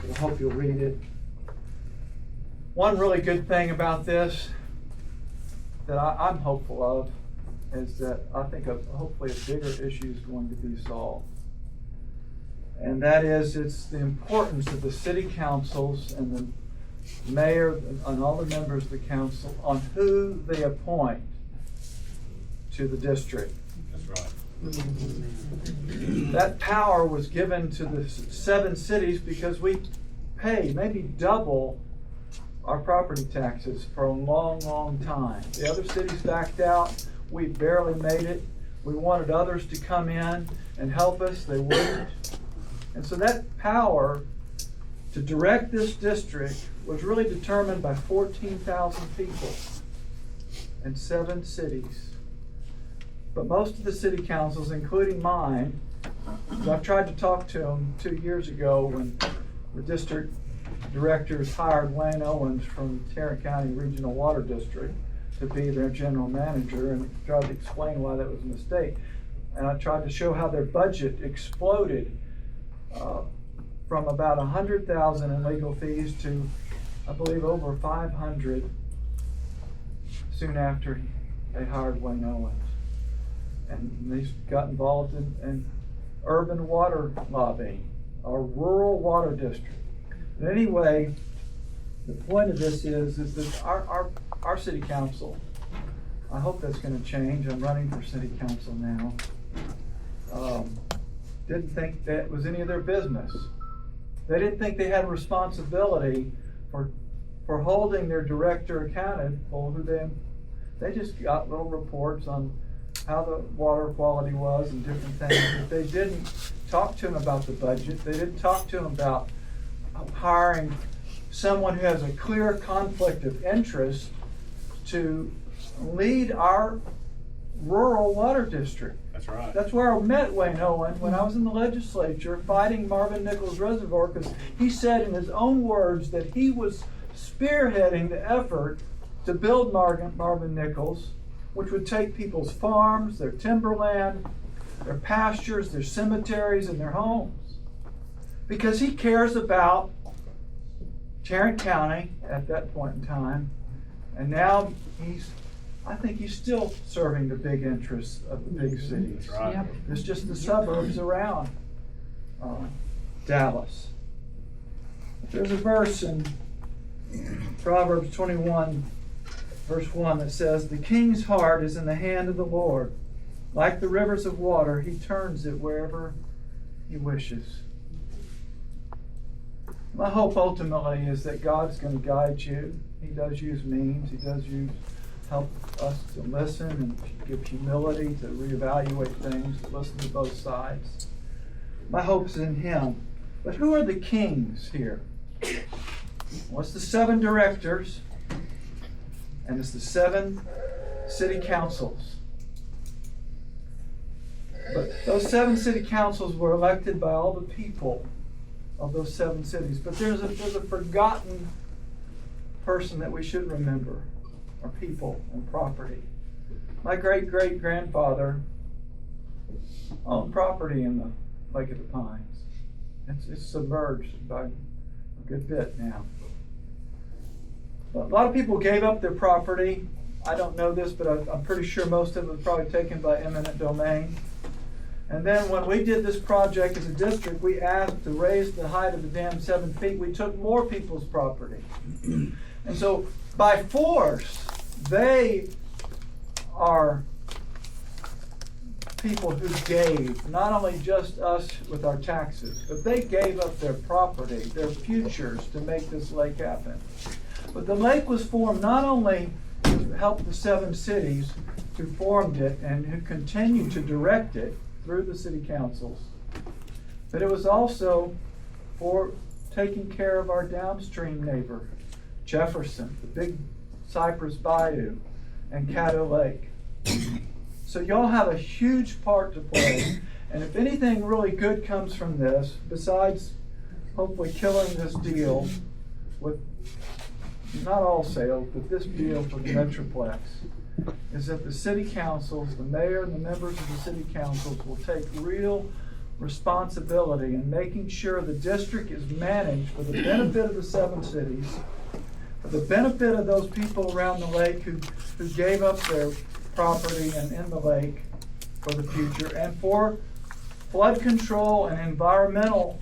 But I hope you'll read it. One really good thing about this that I'm hopeful of is that I think hopefully a bigger issue is going to be solved. And that is, it's the importance of the city councils and the mayor and all the members of the council on who they appoint to the district. That's right. That power was given to the 7 cities because we pay maybe double our property taxes for a long, long time. The other cities backed out. We barely made it. We wanted others to come in and help us. They wouldn't. And so that power to direct this district was really determined by 14,000 people in 7 cities. But most of the city councils, including mine, I've tried to talk to them 2 years ago when the district directors hired Wayne Owens from Tarrant County Regional Water District to be their general manager, and tried to explain why that was a mistake. and I tried to show how their budget exploded from about 100,000 in legal fees to, I believe, over 500 soon after they hired Wayne Owens. And they got involved in urban water lobbying, our rural water district. But anyway, the point of this is that our city council, I hope that's gonna change, I'm running for city council now, didn't think that was any of their business. They didn't think they had a responsibility for holding their director accountable, they just got little reports on how the water quality was and different things, but they didn't talk to him about the budget. They didn't talk to him about hiring someone who has a clear conflict of interest to lead our rural water district. That's right. That's where I met Wayne Owen when I was in the legislature fighting Marvin Nichols Reservoir, because he said in his own words that he was spearheading the effort to build Marvin Nichols, which would take people's farms, their timberland, their pastures, their cemeteries, and their homes. Because he cares about Tarrant County at that point in time, and now I think he's still serving the big interests of the big cities. That's right. Yep. It's just the suburbs around Dallas. There's a verse in Proverbs 21, verse 1 that says, "The king's heart is in the hand of the Lord. Like the rivers of water, he turns it wherever he wishes." My hope ultimately is that God's going to guide you. He does use means. He does help us to listen and give humility to reevaluate things, to listen to both sides. My hope is in him. But who are the kings here? Well, it's the 7 directors, and it's the 7 city councils. But those 7 city councils were elected by all the people of those 7 cities. But there's a forgotten person that we should remember, our people and property. My great-great-grandfather owned property in the Lake of the Pines. It's submerged by a good bit now. But a lot of people gave up their property. I don't know this, but I'm pretty sure most of it was probably taken by eminent domain. And then when we did this project as a district, we asked to raise the height of the dam 7 feet. We took more people's property. And so by force, they are people who gave, not only just us with our taxes, but they gave up their property, their futures to make this lake happen. But the lake was formed not only to help the 7 cities who formed it and who continue to direct it through the city councils, but it was also for taking care of our downstream neighbor, Jefferson, the big Cypress Bayou, and Caddo Lake. So y'all have a huge part to play, and if anything really good comes from this, besides hopefully killing this deal with not all sales, but this deal for the Metroplex, is that the city councils, the mayor and the members of the city councils will take real responsibility in making sure the district is managed for the benefit of the 7 cities, for the benefit of those people around the lake who gave up their property and in the lake for the future, and for flood control and environmental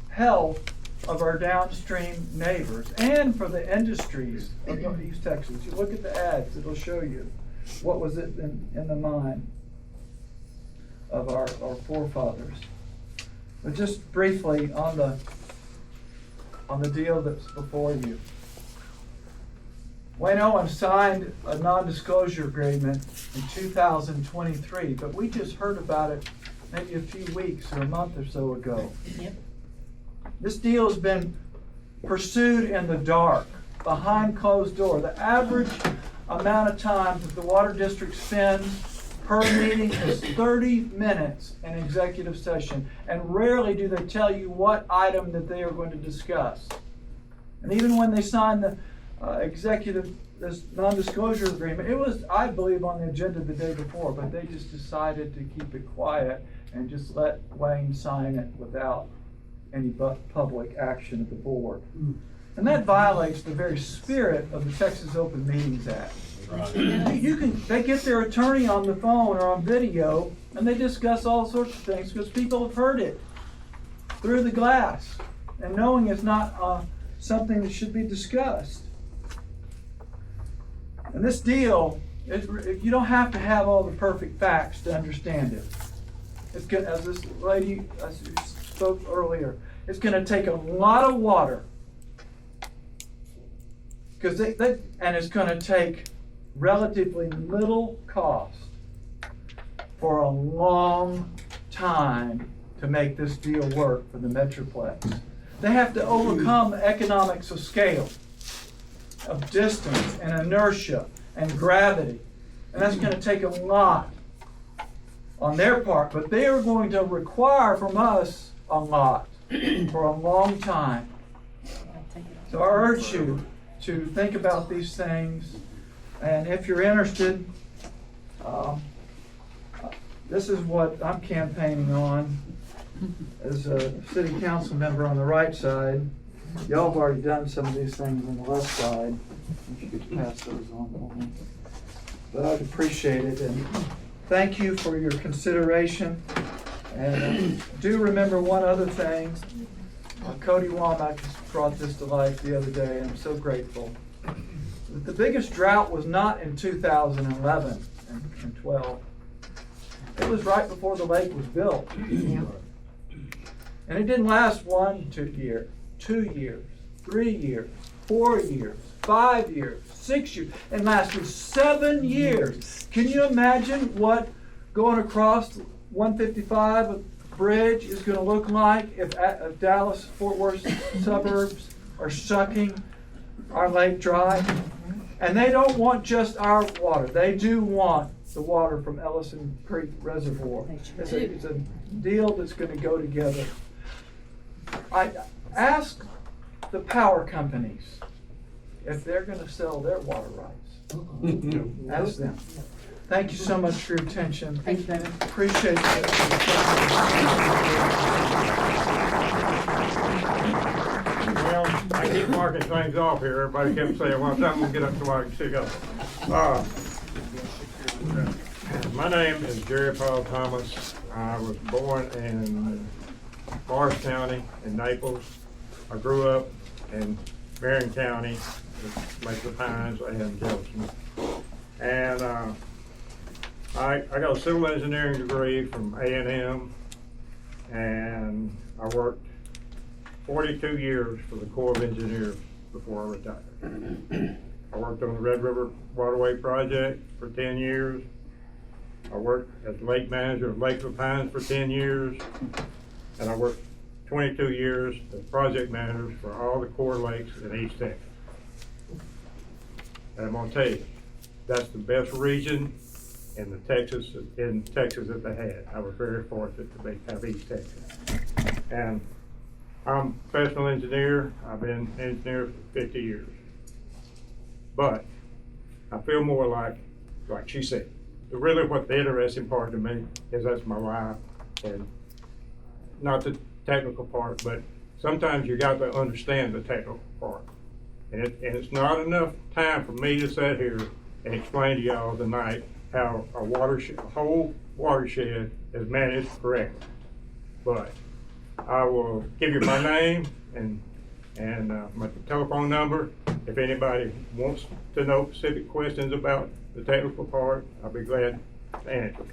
health of our downstream neighbors, and for the industries of East Texas. You look at the ads, it'll show you what was it in the mind of our forefathers. But just briefly on the deal that's before you. Wayne Owen signed a non-disclosure agreement in 2023, but we just heard about it maybe a few weeks or a month or so ago. Yep. This deal has been pursued in the dark, behind closed door. The average amount of time that the water district spends per meeting is 30 minutes in executive session, and rarely do they tell you what item that they are going to discuss. And even when they sign the this non-disclosure agreement. It was, I believe, on the agenda the day before, but they just decided to keep it quiet and just let Wayne sign it without any public action of the board. And that violates the very spirit of the Texas Open Meetings Act. They get their attorney on the phone or on video and they discuss all sorts of things because people have heard it through the glass and knowing it's not something that should be discussed. And this deal, you don't have to have all the perfect facts to understand it. It's good, as this lady spoke earlier, it's going to take a lot of water. And it's going to take relatively little cost for a long time to make this deal work for the Metroplex. They have to overcome the economics of scale, of distance and inertia and gravity. And that's going to take a lot on their part, but they are going to require from us a lot for a long time. So I urge you to think about these things, and if you're interested, this is what I'm campaigning on as a city council member on the right side. Y'all have already done some of these things on the left side. If you could pass those on for me. But I'd appreciate it, and thank you for your consideration. And do remember one other thing. Cody Womack brought this to life the other day, and I'm so grateful. The biggest drought was not in 2011 and 12. It was right before the lake was built. And it didn't last 1 year, 2 years, 3 years, 4 years, 5 years, 6 years. It lasted 7 years. Can you imagine what going across 155 bridge is going to look like if Dallas, Fort Worth suburbs are sucking our lake dry? And they don't want just our water. They do want the water from Ellison Creek Reservoir. It's a deal that's going to go together. I ask the power companies if they're going to sell their water rights. Ask them. Thank you so much for your attention. Thank you, David. Appreciate it. Well, I keep marking things off here. Everybody kept saying, well, I'm going to get up so I can stick up. My name is Jerry Paul Thomas. I was born in Forest County in Naples. I grew up in Marion County, Lake of the Pines, and Jefferson. And I got a civil engineering degree from A&M, and I worked 42 years for the Corps of Engineers before I retired. I worked on the Red River Waterway Project for 10 years. I worked as lake manager of Lake of the Pines for 10 years, and I worked 22 years as project manager for all the Corps lakes in East Texas. And I'm gonna tell you, that's the best region in Texas that they had. I was very fortunate to have East Texas. And I'm a professional engineer. I've been an engineer for 50 years. But I feel more like she said, really what the interesting part to me is that's my life, and not the technical part, but sometimes you got to understand the technical part. And it's not enough time for me to sit here and explain to y'all tonight how a whole watershed is managed correctly. But I will give you my name and my telephone number. If anybody wants to know specific questions about the technical part, I'll be glad to answer.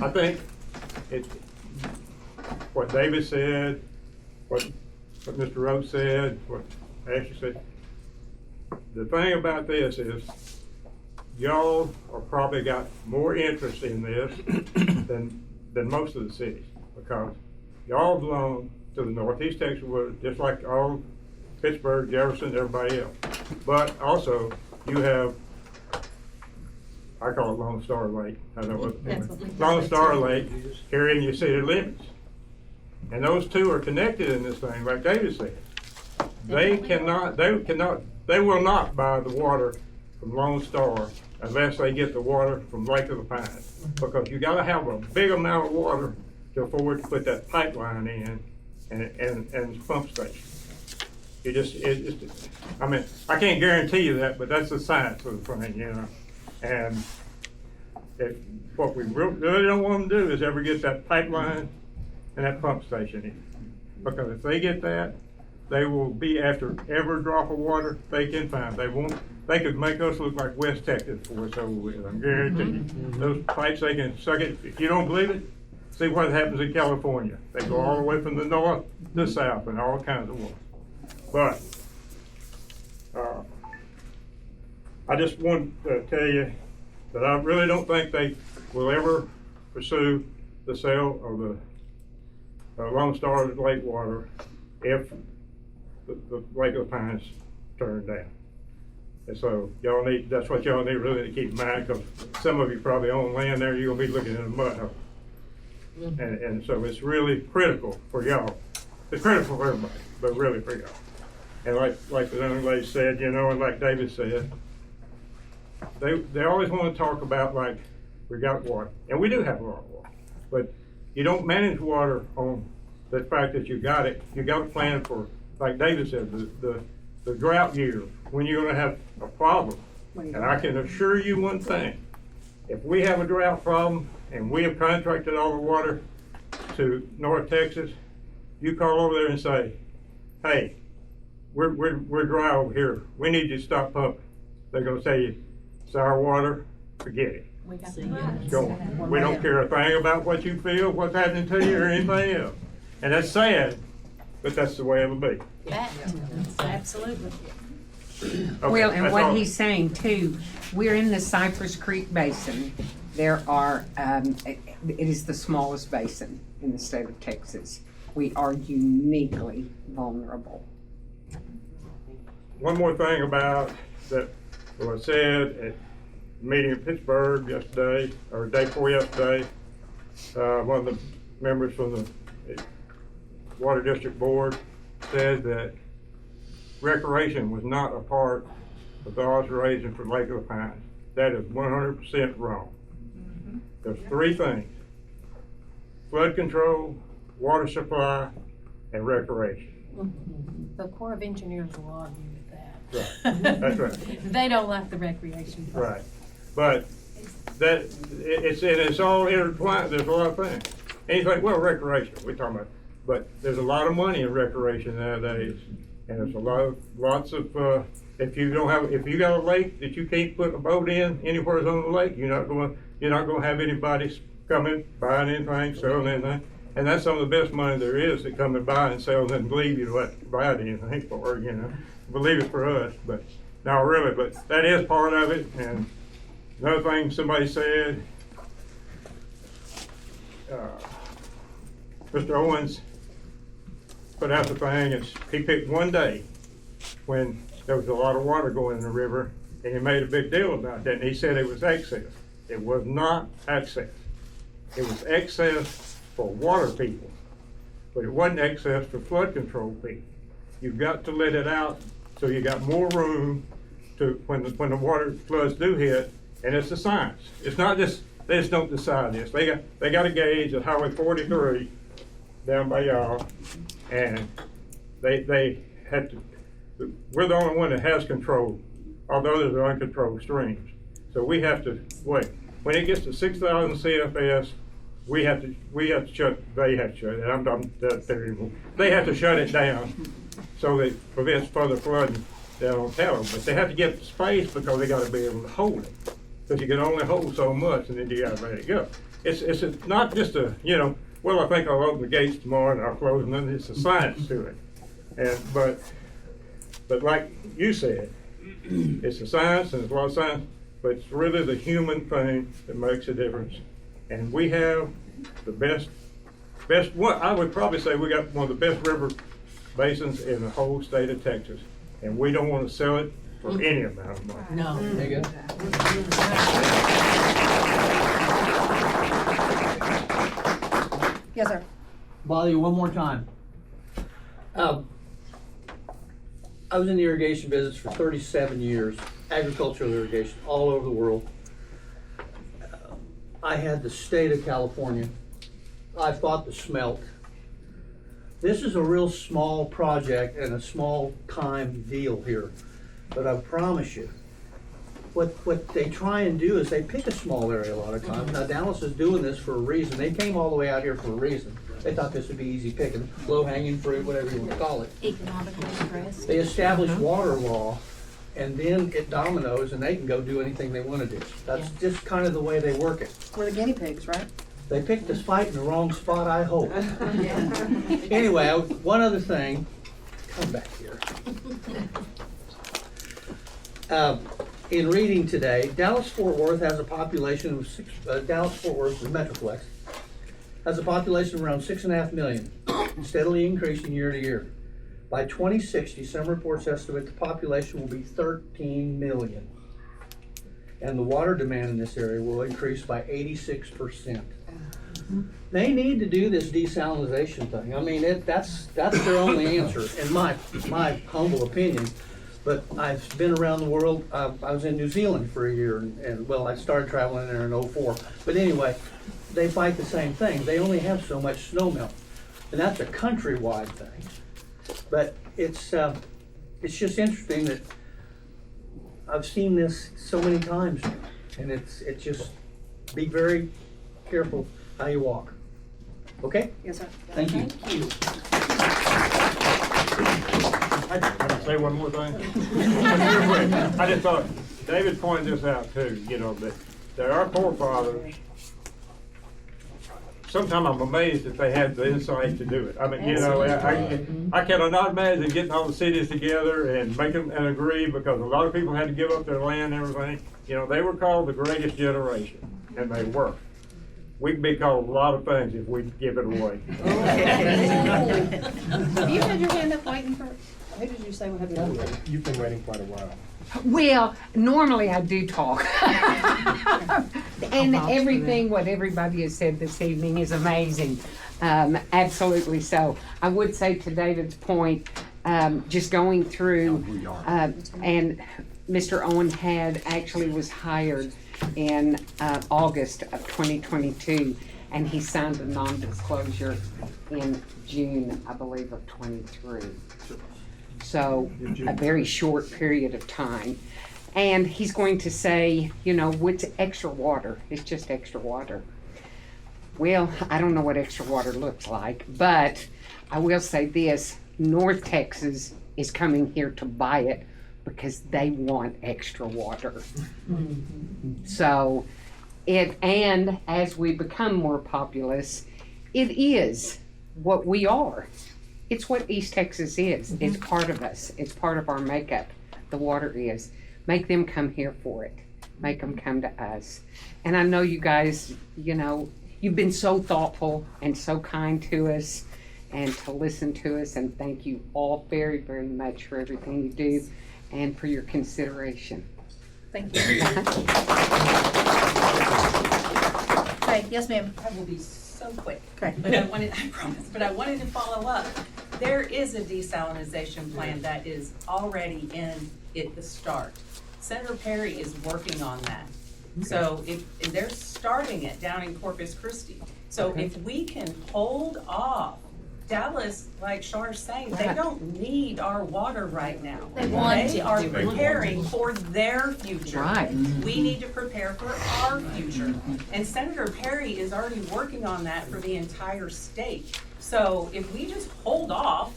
I think what David said, what Mr. Rhodes said, what Ashley said, the thing about this is y'all are probably got more interest in this than most of the cities, because y'all belong to the Northeast Texas Water, just like all Pittsburgh, Jefferson, everybody else. But also, you have, I call it Lone Star Lake. I know what Lone Star Lake here in your city limits. And those two are connected in this thing, like David said. they will not buy the water from Lone Star unless they get the water from Lake of the Pines. Because you gotta have a big amount of water to afford to put that pipeline in and pump station. I mean, I can't guarantee you that, but that's the science of the thing, you know. And what we really don't want them to do is ever get that pipeline and that pump station in. Because if they get that, they will be after every drop of water they can find. They could make us look like West Texas before it's over with, I'm guaranteed. Those pipes, they can suck it. If you don't believe it, see what happens in California. They go all the way from the north to the south and all kinds of water. But I just want to tell you that I really don't think they will ever pursue the sale of the Lone Star Lake water if the Lake of the Pines turned down. And so y'all that's what y'all need really to keep in mind, because some of you probably own land there, you're gonna be looking in a mud hole. And so it's really critical for y'all. It's critical for everybody, but really for y'all. And like the young lady said, you know, and like David said, they always want to talk about like we got water, and we do have a lot of water, but you don't manage water on the fact that you got it. You got to plan for, like David said, the drought year when you're going to have a problem. And I can assure you one thing: if we have a drought problem and we have contracted all the water to North Texas, you call over there and say, "Hey, we're dry over here. We need you to stop pumping." They're going to tell you, "It's our water. Forget it. It's going. We don't care a thing about what you feel, what's happening to you, or anything else." And that's sad, but that's the way it'll be. Absolutely. Okay, Well, and that's what all. he's saying too, we're in the Cypress Creek Basin. There are, it is the smallest basin in the state of Texas. We are uniquely vulnerable. One more thing about that, what I said at the meeting in Pittsburgh yesterday, or day before yesterday, one of the members from the Water District Board said that recreation was not a part of the authorization for Lake of the Pines. That is 100% wrong. There's three things: flood control, water supply, and recreation. The Corps of Engineers will argue with that. Right, that's right. They don't like the recreation part. Right, but it's all intertwined. There's a lot of things. Anything, well, recreation, we're talking about, but there's a lot of money in recreation nowadays, and there's lots of. If you got a lake that you can't put a boat in anywhere on the lake, you're not going to have anybody coming buying anything, selling anything, and that's some of the best money there is to come and buy and sell and then believe you to buy anything for, you know. Believe it for us, but no, really, but that is part of it. And another thing somebody said, Mr. Owens put out the thing, and he picked one day when there was a lot of water going in the river, and he made a big deal about that, and he said it was excess. It was not excess. It was excess for water people, but it wasn't excess for flood control people. You've got to let it out so you got more room to, when the water floods do hit, and it's a science. It's not just, they just don't decide this. They got a gauge at Highway 43 down by y'all, and they had to, we're the only one that has control, although there's uncontrolled streams. So we have to wait. When it gets to 6,000 CFS, they have to shut it. They have to shut it down so that it prevents further flooding down on Taylor. But they have to get the space because they got to be able to hold it. Because you can only hold so much, and then you got to let it go. It's not just a, well, I think I'll open the gates tomorrow and I'll close them. It's a science to it. But like you said, it's a science and it's a lot of science, but it's really the human thing that makes a difference. And we have the best one. I would probably say we got one of the best river basins in the whole state of Texas, and we don't want to sell it for any amount of money. No. There you go. Yes, sir. Bother you one more time. I was in the irrigation business for 37 years, agricultural irrigation, all over the world. I had the state of California. I fought the smelt. This is a real small project and a small time deal here. But I promise you, what they try and do is they pick a small area a lot of times. Now Dallas is doing this for a reason. They came all the way out here for a reason. They thought this would be easy picking, low hanging fruit, whatever you want to call it. Economically progressive. They establish water law, and then it dominoes, and they can go do anything they want to do. That's just kind of the way they work it. We're the guinea pigs, right? They picked this fight in the wrong spot, I hope. Anyway, one other thing. Come back here. In reading today, Dallas-Fort Worth has a population of Dallas-Fort Worth, the Metroplex, has a population of around 6.5 million, steadily increasing year to year. By 2060, some reports estimate the population will be 13 million. And the water demand in this area will increase by 86%. They need to do this desalinization thing. I mean, that's their only answer, in my humble opinion. But I've been around the world. I was in New Zealand for a year, and well, I started traveling there in 2004. But anyway, they fight the same thing. They only have so much snow melt, and that's a countrywide thing. But it's just interesting that I've seen this so many times now, and it's just be very careful how you walk. Okay? Yes, sir. Thank you. Can I say one more thing? I just thought, David pointed this out too, you know, that our forefathers, sometimes I'm amazed that they had the insight to do it. I mean, you know, I cannot imagine getting all the cities together and making and agree, because a lot of people had to give up their land and everything. You know, they were called the greatest generation, and they were. We can be called a lot of things if we give it away. Have you had your hand up waiting for, who did you say would have your hand up? You've been waiting quite a while. Well, normally I do talk. And everything, what everybody has said this evening is amazing. Absolutely so. I would say to David's point, just going through, and Mr. Owen was hired in August of 2022, and he signed a non-disclosure in June, I believe, of 23. So a very short period of time. And he's going to say, you know, what's extra water? It's just extra water. Well, I don't know what extra water looks like, but I will say this, North Texas is coming here to buy it because they want extra water. So and as we become more populous, it is what we are. It's what East Texas is. It's part of us. It's part of our makeup. The water is. Make them come here for it. Make them come to us. And I know you guys, you know, you've been so thoughtful and so kind to us and to listen to us. And thank you all very, very much for everything you do and for your consideration. Thank you. Okay, yes, ma'am. I will be so quick. Okay. But I wanted to follow up. There is a desalinization plan that is already in at the start. Senator Perry is working on that. So they're starting it down in Corpus Christi. So if we can hold off, Dallas, like Char's saying, they don't need our water right now. They are preparing for their future. Right. We need to prepare for our future. And Senator Perry is already working on that for the entire state. So if we just hold off,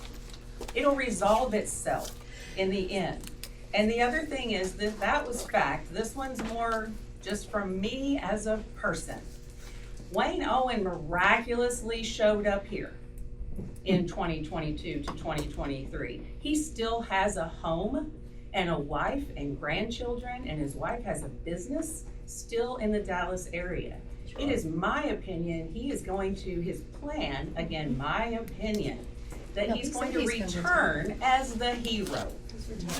it'll resolve itself in the end. And the other thing is that was fact. This one's more just from me as a person. Wayne Owen miraculously showed up here in 2022 to 2023. He still has a home and a wife and grandchildren, and his wife has a business still in the Dallas area. It is my opinion, he is going to, his plan, again, my opinion, that he's going to return as the hero.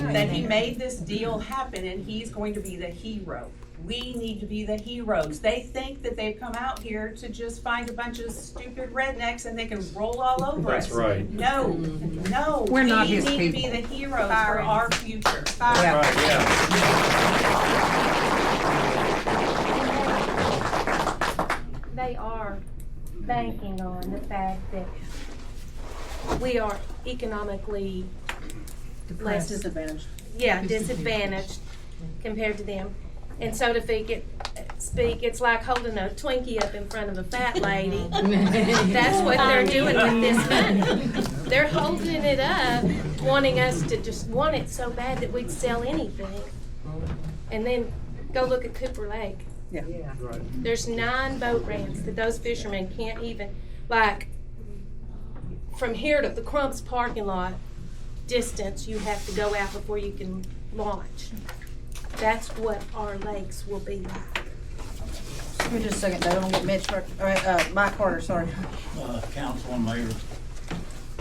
That he made this deal happen and he's going to be the hero. We need to be the heroes. They think that they've come out here to just find a bunch of stupid rednecks and they can roll all over us. That's right. No, no. We're not his We need to be people. the heroes for our future. Yeah. Right, yeah. They are banking on the fact that we are economically less Disadvantaged. disadvantaged compared to them. And so to speak, it's like holding a Twinkie up in front of a fat lady. That's what they're doing with this money. They're holding it up, wanting us to just want it so bad that we'd sell anything. And then go look at Cooper Lake. There's 9 boat ramps that those fishermen can't even, like, from here to the Crumps parking lot distance, you have to go out before you can launch. That's what our lakes will be like. Give me just a second, I don't get Mike Carter, sorry. Council and Mayor,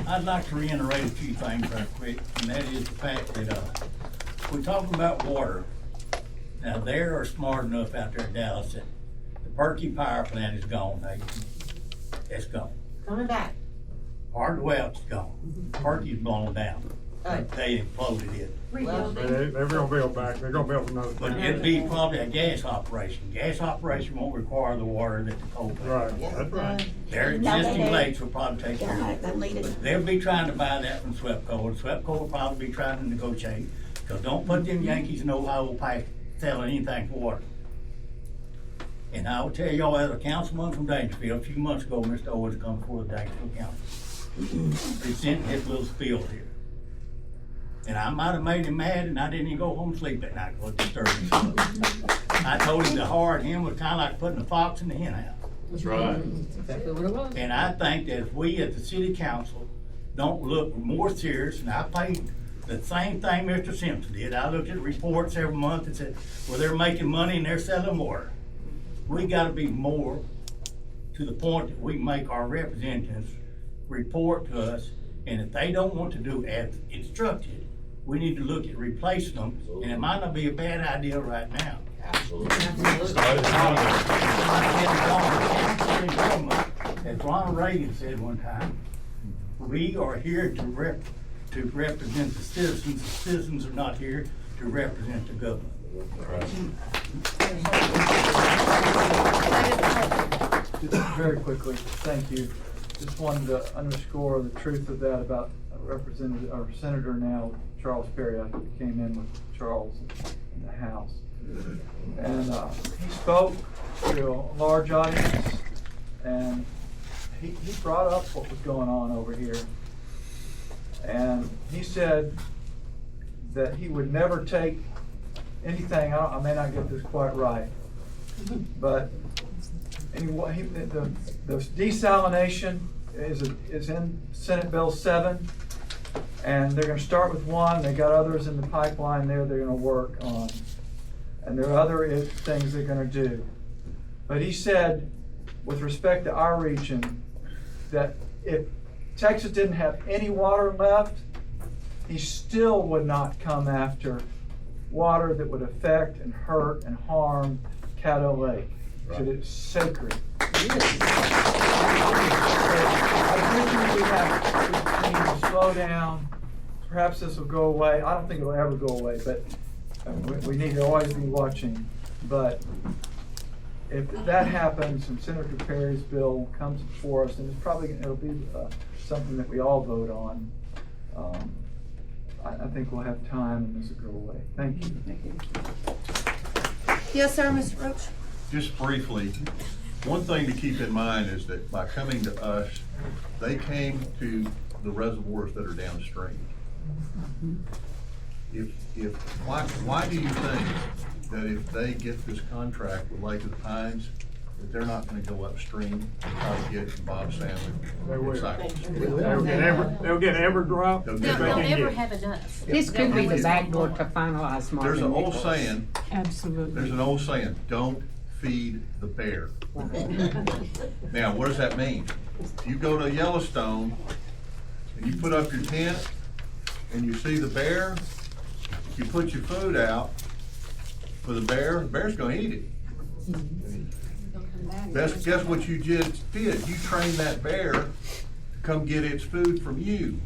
I'd like to reiterate a few things right quick, and that is the fact that, we're talking about water. Now, they are smart enough out there in Dallas that the Perky Power Plant is gone, it's gone. Coming back. Hardwell's gone, Perky's blown down, they imploded it. They're gonna build back, they're gonna build another But plant. it'd be probably a gas operation. Gas operation won't require the water that the coal plant. Right, that's right. Their existing lakes will probably take care of it. They'll be trying to buy that from SWEPCO, and SWEPCO will probably be trying to negotiate, because don't put them Yankees in Ohio pipe selling anything for water. And I will tell y'all, as a councilman from Dangerfield, a few months ago, Mr. Owens come before the Dangerfield Council. Presenting his little spiel here. And I might have made him mad, and I didn't even go home and sleep that night, because it disturbed me. I told him to hard him was kind of like putting a fox in the hen house. That's right. Exactly what it was. And I think that if we at the city council don't look more serious, and I paid the same thing Mr. Simpson did. I looked at reports every month that said, well, they're making money and they're selling water. We gotta be more to the point that we make our representatives report to us, and if they don't want to do as instructed, we need to look at replacing them, and it might not be a bad idea right now. As Ronald Reagan said one time, we are here to represent the citizens. The citizens are not here to represent the government. Just very quickly, thank you. Just wanted to underscore the truth of that about Representative, or Senator now, Charles Perry. I came in with Charles in the House. And he spoke to a large audience, and he brought up what was going on over here. And he said that he would never take anything, I may not get this quite right, but anyway, the desalination is in Senate Bill 7, and they're gonna start with one. They got others in the pipeline there they're gonna work on. And there are other things they're gonna do. But he said, with respect to our region, that if Texas didn't have any water left, he still would not come after water that would affect and hurt and harm Caddo Lake. He said it's sacred. I think we need to slow down. Perhaps this will go away. I don't think it'll ever go away, but we need to always be watching. But if that happens and Senator Perry's bill comes before us, and it'll be something that we all vote on, I think we'll have time and this will go away. Thank you. Yes, sir, Mr. Roach? Just briefly, one thing to keep in mind is that by coming to us, they came to the reservoirs that are downstream. Why do you think that if they get this contract with Lake of the Pines, that they're not gonna go upstream and try to get from Bob Sandwich? They will. They'll get every drop. They'll that get they They'll can never get. have enough. This could be the backdoor to finalize Marvin There's an old Nichols. saying, Absolutely. there's an old saying, don't feed the bear. Now, what does that mean? If you go to Yellowstone and you put up your tent and you see the bear, you put your food out, for the bear's gonna eat it. Guess what you just did? You trained that bear to come get its food from you.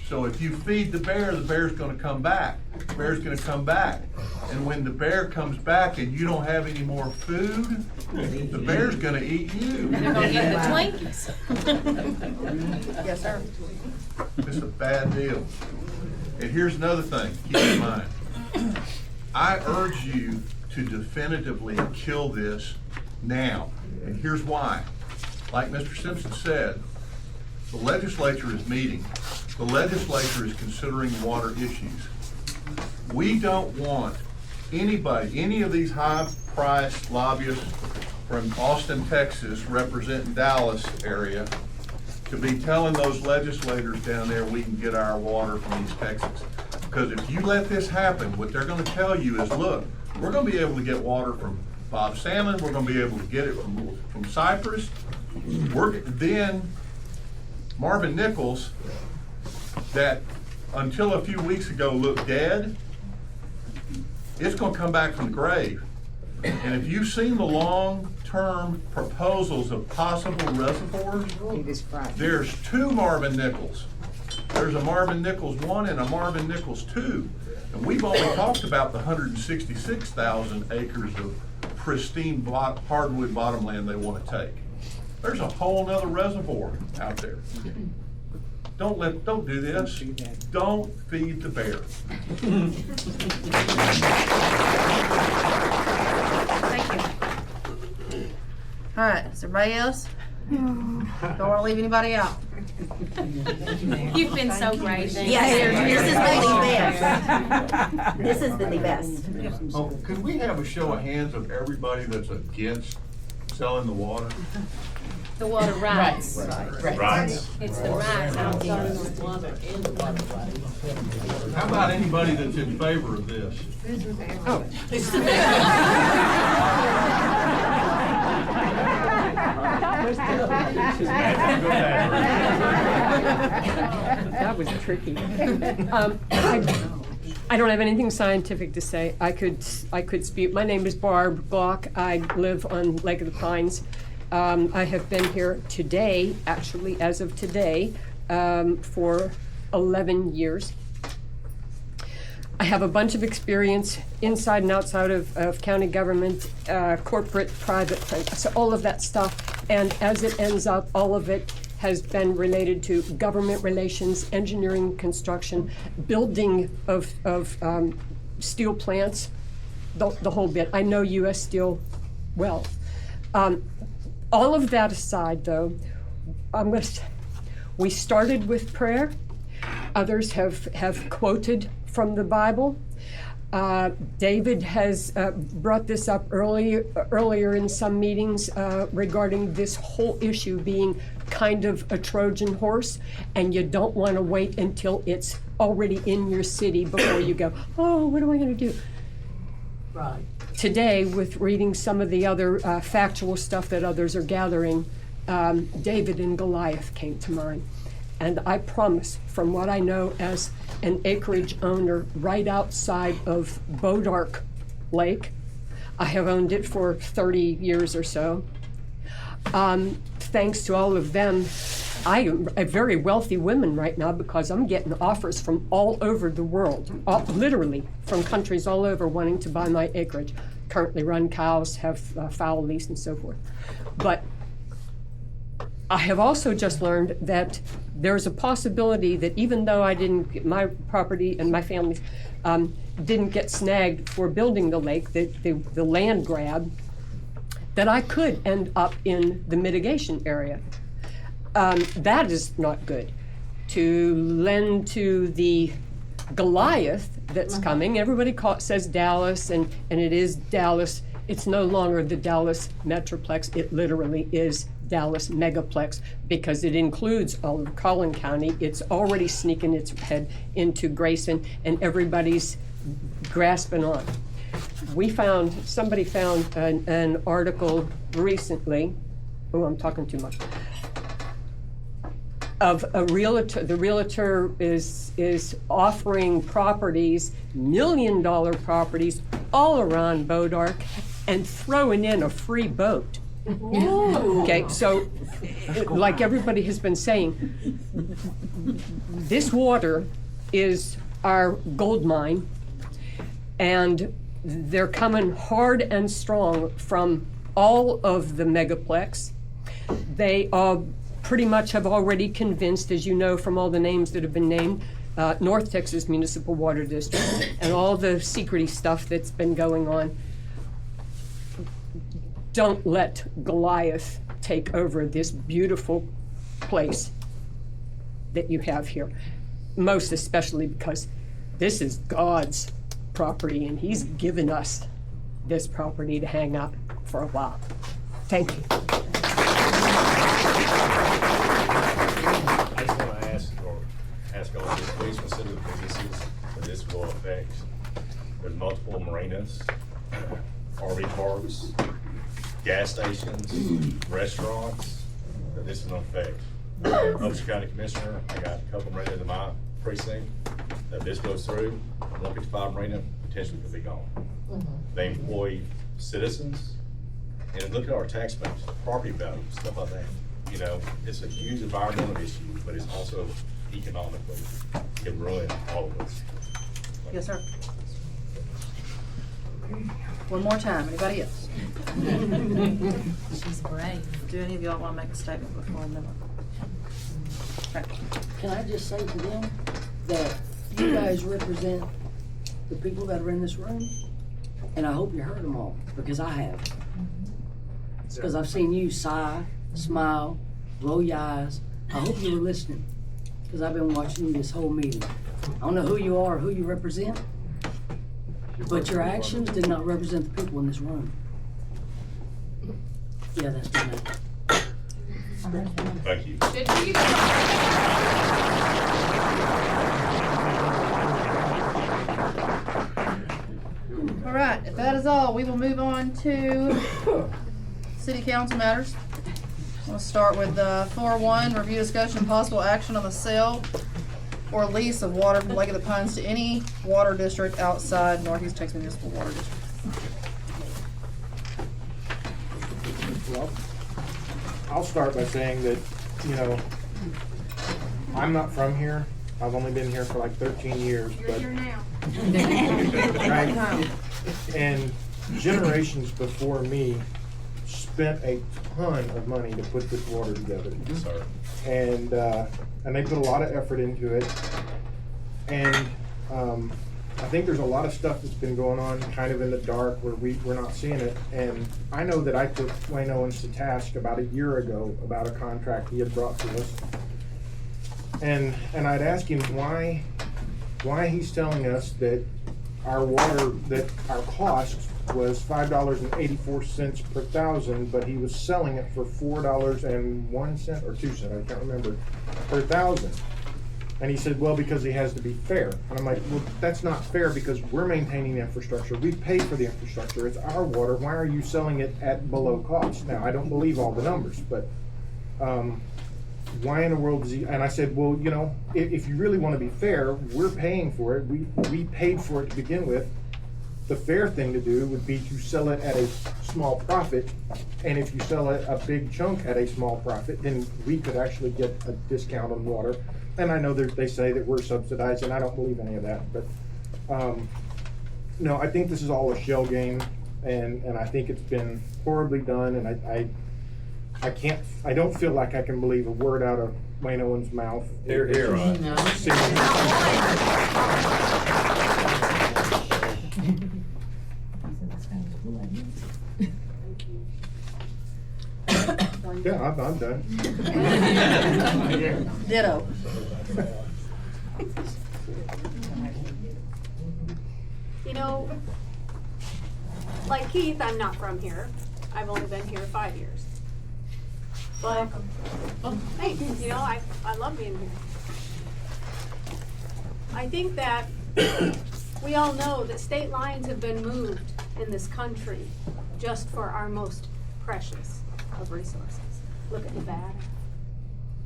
So if you feed the bear's gonna come back. The bear's gonna come back. And when the bear comes back and you don't have any more food, the bear's gonna eat you. They're gonna get the Twinkies. Yes, sir. It's a bad deal. And here's another thing, keep in mind. I urge you to definitively kill this now. And here's why. Like Mr. Simpson said, the legislature is meeting. The legislature is considering water issues. We don't want anybody, any of these high-priced lobbyists from Austin, Texas, representing Dallas area, to be telling those legislators down there we can get our water from East Texas. Because if you let this happen, what they're gonna tell you is, look, we're gonna be able to get water from Bob Salmon, we're gonna be able to get it from Cypress. Then Marvin Nichols, that until a few weeks ago looked dead, it's gonna come back from the grave. And if you've seen the long-term proposals of possible reservoirs, there's two Marvin Nichols. There's a Marvin Nichols 1 and a Marvin Nichols 2. And we've only talked about the 166,000 acres of pristine hardwood bottomland they want to take. There's a whole nother reservoir out there. Don't do this. Don't feed the bear. Thank you. All right, is everybody else? Don't want to leave anybody out. You've been so great. Yeah, this has been the best. Oh, could we have a show of hands of everybody that's against selling the water? The water rights. Rights. It's the rights out there. How about anybody that's in favor of this? Oh. That was tricky. I don't have anything scientific to say. I could speak. My name is Barb Glock. I live on Lake of the Pines. I have been here today, actually, as of today, for 11 years. I have a bunch of experience inside and outside of county government, corporate, private, so all of that stuff. And as it ends up, all of it has been related to government relations, engineering, construction, building of steel plants, the whole bit. I know U.S. Steel well. All of that aside, though, we started with prayer. Others have quoted from the Bible. David has brought this up earlier in some meetings regarding this whole issue being kind of a Trojan horse, and you don't want to wait until it's already in your city before you go, oh, what am I going to do? Right. Today, with reading some of the other factual stuff that others are gathering, David and Goliath came to mind. And I promise, from what I know as an acreage owner right outside of Bodark Lake, I have owned it for 30 years or so. Thanks to all of them, I am a very wealthy woman right now because I'm getting offers from all over the world, literally from countries all over wanting to buy my acreage. Currently run cows, have fowl lease and so forth. But I have also just learned that there's a possibility that even though I didn't get my property and my family's didn't get snagged for building the lake, the land grab, that I could end up in the mitigation area. That is not good. To lend to the Goliath that's coming, everybody says Dallas, and it is Dallas. It's no longer the Dallas Metroplex. It literally is Dallas Megaplex because it includes all of Collin County. It's already sneaking its head into Grayson, and everybody's grasping on. Somebody found an article recently, oh, I'm talking too much, of a realtor. The realtor is offering properties, $1 million properties, all around Bodark and throwing in a free boat. Okay, so like everybody has been saying, this water is our gold mine, and they're coming hard and strong from all of the megaplex. They pretty much have already convinced, as you know from all the names that have been named, North Texas Municipal Water District and all the secrecy stuff that's been going on. Don't let Goliath take over this beautiful place that you have here, most especially because this is God's property and He's given us this property to hang out for a while. Thank you. I just want to ask all of you, please consider the businesses that this will affect. There's multiple marinas, RV parks, gas stations, restaurants that this will affect. Upshur County Commissioner, I got a couple marinas in my precinct that this goes through, 155 marina potentially could be gone. They employ citizens, and look at our tax base, property value, stuff like that. You know, it's a huge environmental issue, but it's also economically, it ruin all of us. Yes, sir. One more time, anybody else? She's brave. Do any of y'all want to make a statement before we move on? Can I just say to them that you guys represent the people that are in this room, and I hope you heard them all, because I have. It's because I've seen you sigh, smile, roll your eyes. I hope you were listening, because I've been watching you this whole meeting. I don't know who you are or who you represent, but your actions did not represent the people in this room. Yeah, that's been it. Thank you. All right, if that is all, we will move on to city council matters. We'll start with 4.1, review, discussion, and possible action on the sale or lease of water from Lake of the Pines to any water district outside Northeast Texas Municipal Water District. Well, I'll start by saying that, you know, I'm not from here. I've only been here for like 13 years, but. You're here now. Right? And generations before me spent a ton of money to put this water together. Yes, sir. And they put a lot of effort into it. And I think there's a lot of stuff that's been going on kind of in the dark where we're not seeing it. And I know that I took Wayne Owens to task about a year ago about a contract he had brought to us. And I'd ask him why he's telling us that our water, that our cost was $5.84 per thousand, but he was selling it for $4.01 or 2 cents, I can't remember, per thousand. And he said, well, because he has to be fair. And I'm like, well, that's not fair because we're maintaining the infrastructure. We pay for the infrastructure. It's our water. Why are you selling it at below cost? Now, I don't believe all the numbers, but why in the world does he? And I said, well, you know, if you really want to be fair, we're paying for it. We paid for it to begin with. The fair thing to do would be to sell it at a small profit. And if you sell it a big chunk at a small profit, then we could actually get a discount on water. And I know they say that we're subsidized, and I don't believe any of that. But no, I think this is all a shell game, and I think it's been horribly done. And I don't feel like I can believe a word out of Wayne Owens' mouth. Here, here, right. Yeah, I'm done. Ditto. You know, like Keith, I'm not from here. I've only been here 5 years. But, well, thanks, you know, I love being here. I think that we all know that state lines have been moved in this country just for our most precious of resources. Look at Nevada.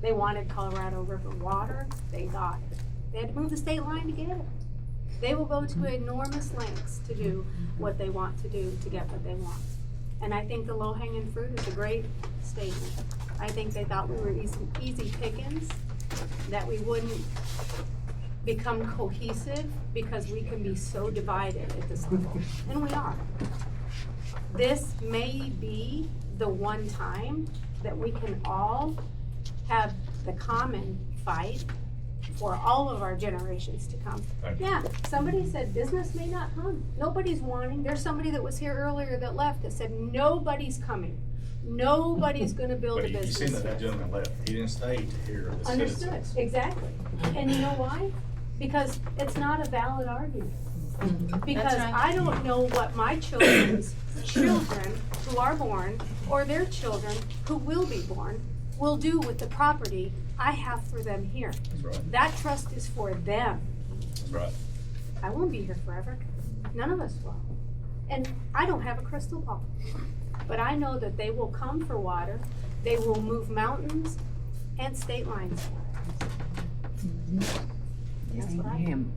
They wanted Colorado River water, they got it. They had to move the state line to get it. They will go to enormous lengths to do what they want to do to get what they want. And I think the low-hanging fruit is a great statement. I think they thought we were easy pickings, that we wouldn't become cohesive because we can be so divided at this level, and we are. This may be the one time that we can all have the common fight for all of our generations to come. Yeah, somebody said business may not come. Nobody's wanting. There's somebody that was here earlier that left that said nobody's coming. Nobody's gonna build a But you business. seen that gentleman left. He didn't stay to hear the Understood, citizens. exactly. And you know why? Because it's not a valid argument. Because right. I don't know what my children's children who are born, or their children who will be born, will do with the property I have for them here. That's right. That trust is for them. That's right. I won't be here forever. None of us will. And I don't have a crystal ball. But I know that they will come for water. They will move mountains and state lines for us. That's what I Thank you.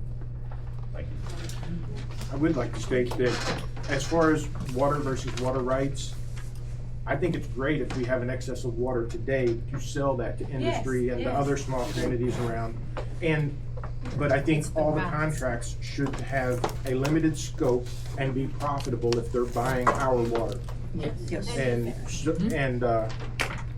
I would like to state that as far as water versus water rights, I think it's great if we have an excess of water today to sell that to industry and to other small communities around. But I think all the contracts should have a limited scope and be profitable if they're buying our water. Yes.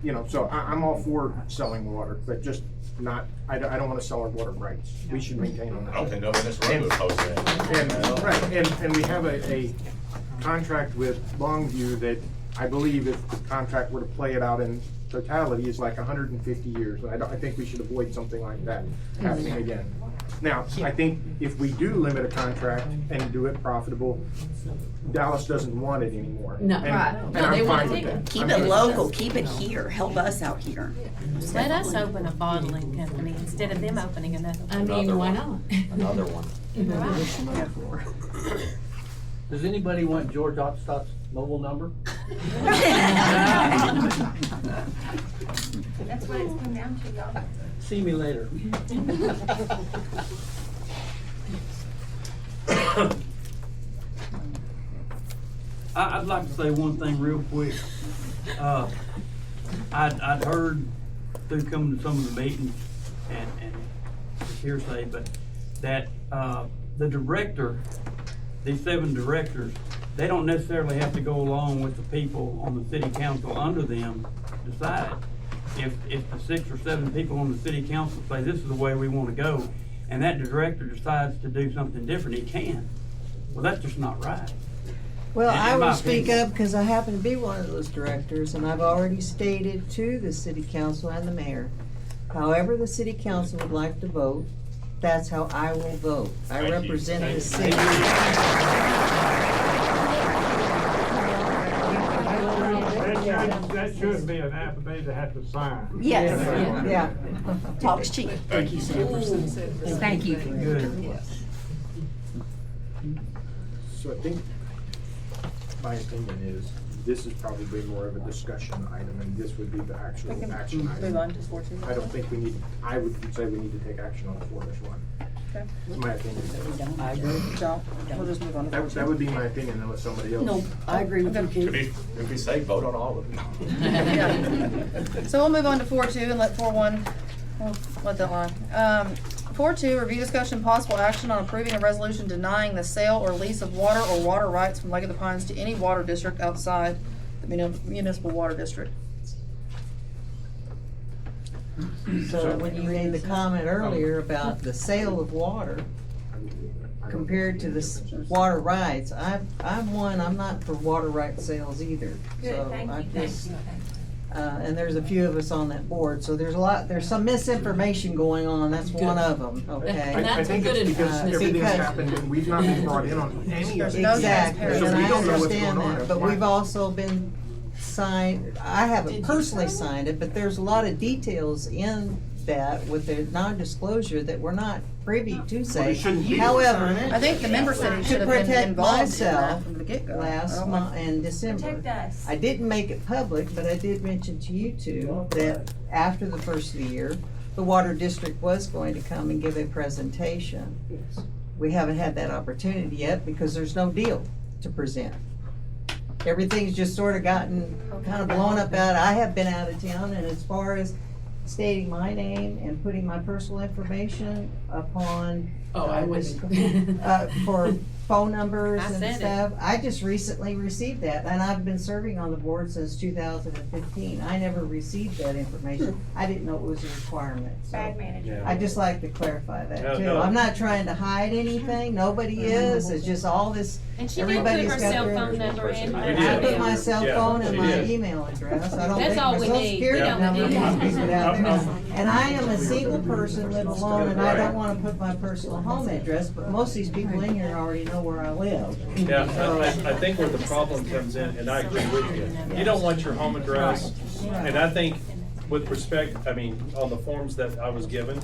You know, so I'm all for selling water, but just not, I don't wanna sell our water rights. We should maintain them. I don't think nobody in this room would oppose that. Right, and we have a contract with Longview that I believe if the contract were to play it out in totality is like 150 years. I think we should avoid something like that happening again. Now, I think if we do limit a contract and do it profitable, Dallas doesn't want it anymore. No. And- Right. And No, they I'm want fine to with that. keep I'm it good. local, keep it here, help us out here. Let us open a bottling company instead of them opening another. I mean, why not? Another one. Does anybody want George Opstott's mobile number? That's what it's come down to, y'all. See me later. I'd like to say one thing real quick. I'd heard through coming to some of the meetings and it's hearsay, but that, the director, these 7 directors, they don't necessarily have to go along with the people on the city council under them decide. If the 6 or 7 people on the city council say this is the way we wanna go, and that director decides to do something different, he can. Well, that's just not right. Well, I In my will speak opinion. up because I happen to be one of those directors, and I've already stated to the city council and the mayor, however the city council would like to vote, that's how I will vote. I Thank you. represent the Thank city. That should be an affidavit they have to sign. Yes. Yeah. Talks cheap. Thank you. Thank you. Good. So I think my opinion is this is probably more of a discussion item and this would be the actual action item. Move on to 4.2. I don't think we need, I would say we need to take action on 4-1. Okay. That's my opinion. I agree. Don't. We'll just move on to 4.2. That would be my opinion unless somebody else. No, I agree with you, To Keith. be safe, vote on all of them. Yeah. So we'll move on to 4.2 and let 4.1, we'll let that lie. 4.2, review discussion possible action on approving a resolution denying the sale or lease of water or water rights from Lake of the Pines to any water district outside the municipal water district. So when you made the comment earlier about the sale of water compared to the water rights, I'm not for water rights sales either. So I just, and there's a few of us on that board, so there's some misinformation going on, that's one of them, okay? I think it's because everything's happened and we've not been brought in on any of it. Exactly, So and we I don't know what's understand going on. that, but we've also been signed, I haven't personally signed it, but there's a lot of details in that with the non-disclosure that we're not privy to say. However, I think the member city should to have been protect involved in myself that from the get-go. last month in December. us. I didn't make it public, but I did mention to you two that after the first of the year, the water district was going to come and give a presentation. we haven't had that opportunity yet because there's no deal to present. Everything's just sort of gotten kind of blown up out. I have been out of town, and as far as stating my name and putting my personal information upon I wouldn't. for phone numbers I and said it. stuff. I just recently received that, and I've been serving on the board since 2015. I never received that information. I didn't know it was a requirement, so. Bad management. I'd just like to clarify that No, too. no. I'm not trying to hide anything, nobody is, it's just all this, And she did put everybody's her got cell their. phone number in. You I did. put my cell Yeah, phone and she my did. email address, I don't That's think all my we social need. security We don't number need must be put out there. I'm- And I am a single person, live alone, and I don't Right. wanna put my personal home address, but most of these people in here already know where I live. Yeah, I think where the problem comes in, and I agree with you, you don't want your home address, and I think with respect, I mean, on the forms that I was given,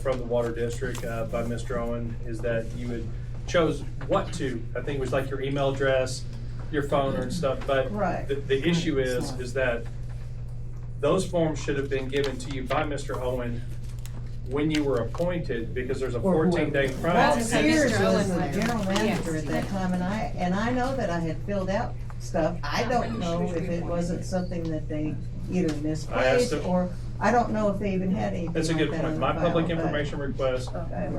from the Water District, by Mr. Owen, is that you had chose what to, I think it was like your email address, your phone and stuff, but Right. the issue is that those forms should have been given to you by Mr. Owen when you were appointed, because there's a 14-day Bob process. Sears was the Mr. general Owen. manager at that time, and I know that I had filled out stuff. I don't know if it wasn't something that they either misplaced, him. or, I don't know if they even had anything That's a like good that point. on My the public file, but- information request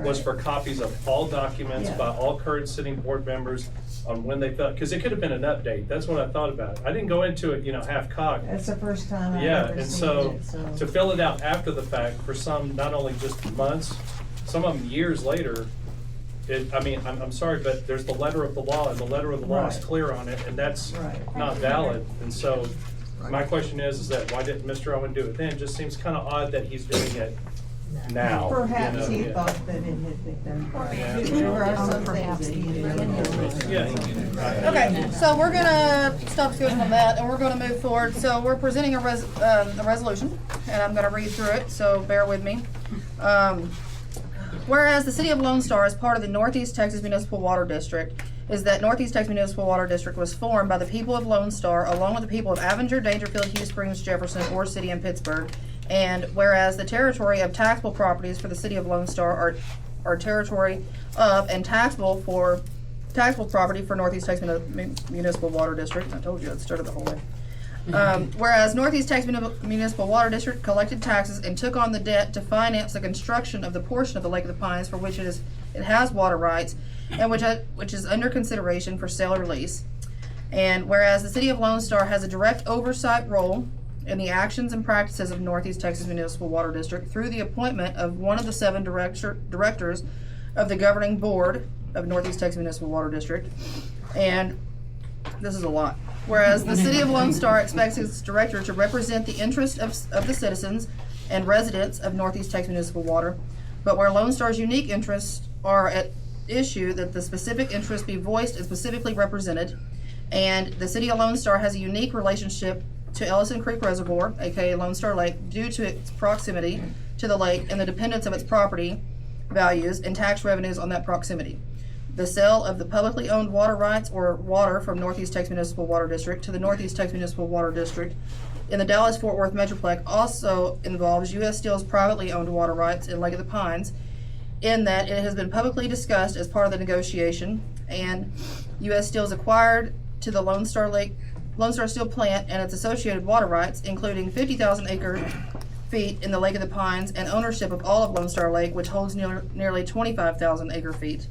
was for copies of all documents Yeah. by all current sitting board members on when they felt, because it could have been an update. That's what I thought about. I didn't go into it, half-cocked. That's the first time I've Yeah, ever and seen so it, so. to fill it out after the fact for some, not only just months, some of them years later, I'm sorry, but there's the letter of the law, and the letter of the law is Right. clear on it, and that's Right. not valid. And so my question is that why didn't Mr. Owen do it then? It just seems kind of odd that he's doing it now. Perhaps he yeah. thought that it had been done. Yeah. There are some things that he didn't. Yeah. Okay, so we're gonna stop discussion on that, and we're gonna move forward. So we're presenting a resolution, and I'm gonna read through it, so bear with me. Whereas the city of Lone Star is part of the Northeast Texas Municipal Water District, is that Northeast Texas Municipal Water District was formed by the people of Lone Star, along with the people of Avenger, Dangerfield, Hughes Springs, Jefferson, Ore City, and Pittsburgh. And whereas the territory of taxable properties for the city of Lone Star are territory of and taxable property for Northeast Texas Municipal Water District. I told you, it started the whole way. Whereas Northeast Texas Municipal Water District collected taxes and took on the debt to finance the construction of the portion of the Lake of the Pines for which it has water rights, and which is under consideration for sale or lease. And whereas the city of Lone Star has a direct oversight role in the actions and practices of Northeast Texas Municipal Water District through the appointment of one of the 7 directors of the governing board of Northeast Texas Municipal Water District. And this is a lot. Whereas the city of Lone Star expects its director to represent the interest of the citizens and residents of Northeast Texas Municipal Water, but where Lone Star's unique interests are at issue, that the specific interests be voiced and specifically represented. And the city of Lone Star has a unique relationship to Ellison Creek Reservoir, aka Lone Star Lake, due to its proximity to the lake and the dependence of its property values and tax revenues on that proximity. The sale of the publicly owned water rights or water from Northeast Texas Municipal Water District to the Northeast Texas Municipal Water District in the Dallas-Fort Worth Metroplex also involves U.S. Steel's privately owned water rights in Lake of the Pines, in that it has been publicly discussed as part of the negotiation, and U.S. Steel's acquired to the Lone Star Steel plant and its associated water rights, including 50,000 acre-feet in the Lake of the Pines, and ownership of all of Lone Star Lake, which holds nearly 25,000 acre-feet.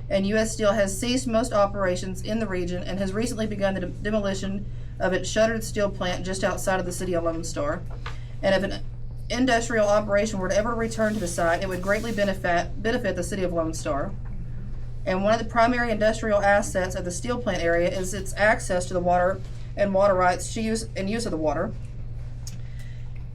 And U.S. Steel has ceased most operations in the region and has recently begun the demolition of its shuttered steel plant just outside of the city of Lone Star. And if an industrial operation were to ever return to the site, it would greatly benefit the city of Lone Star. And one of the primary industrial assets of the steel plant area is its access to the water and water rights to use of the water.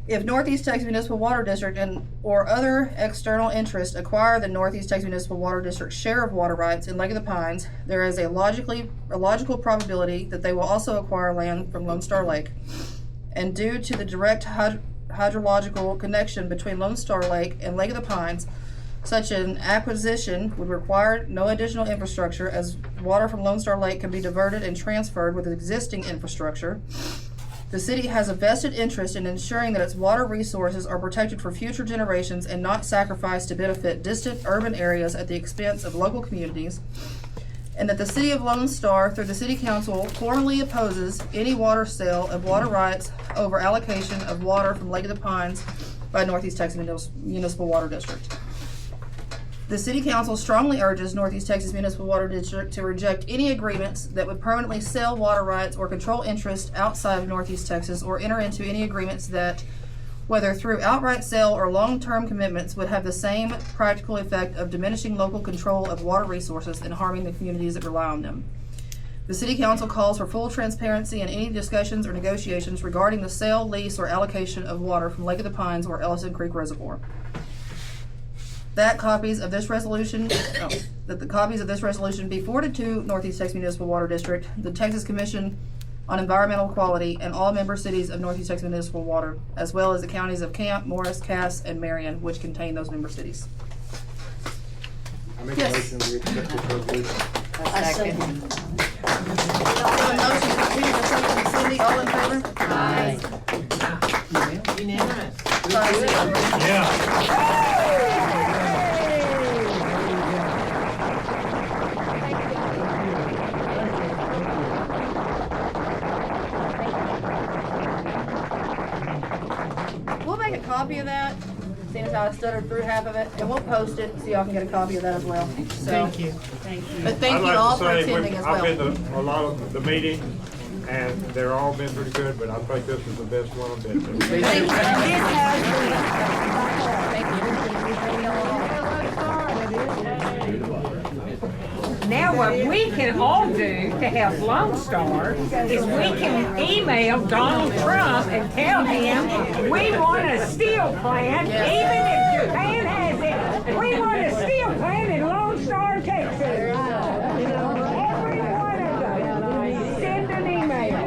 If Northeast Texas Municipal Water District or other external interests acquire the Northeast Texas Municipal Water District's share of water rights in Lake of the Pines, there is a logical probability that they will also acquire land from Lone Star Lake. And due to the direct hydrological connection between Lone Star Lake and Lake of the Pines, such an acquisition would require no additional infrastructure, as water from Lone Star Lake can be diverted and transferred with existing infrastructure. The city has a vested interest in ensuring that its water resources are protected for future generations and not sacrificed to benefit distant urban areas at the expense of local communities. And that the city of Lone Star, through the city council, formally opposes any water sale of water rights over allocation of water from Lake of the Pines by Northeast Texas Municipal Water District. The city council strongly urges Northeast Texas Municipal Water District to reject any agreements that would permanently sell water rights or control interest outside of Northeast Texas, or enter into any agreements that, whether through outright sale or long-term commitments, would have the same practical effect of diminishing local control of water resources and harming the communities that rely on them. The city council calls for full transparency in any discussions or negotiations regarding the sale, lease, or allocation of water from Lake of the Pines or Ellison Creek Reservoir. That the copies of this resolution be forwarded to Northeast Texas Municipal Water District, the Texas Commission on Environmental Quality, and all member cities of Northeast Texas Municipal Water, as well as the counties of Camp, Morris, Cass, and Marion, which contain those member cities. I make a motion we accept this resolution. I second. Cindy, all in favor? Aye. Unanimous. We'll make a copy of that, seeing as how I stuttered through half of it, and we'll post it so y'all can get a copy of that as well. Thank you. Thank you. But thank you all for attending as well. I've been to a lot of the meetings, and they're all been pretty good, but I think this is the best one I've been to. Now what we can all do to help Lone Star is we can email Donald Trump and tell him we want a steel plant, even if Japan has it. We want a steel plant in Lone Star, Texas. Every one of them. Send an email.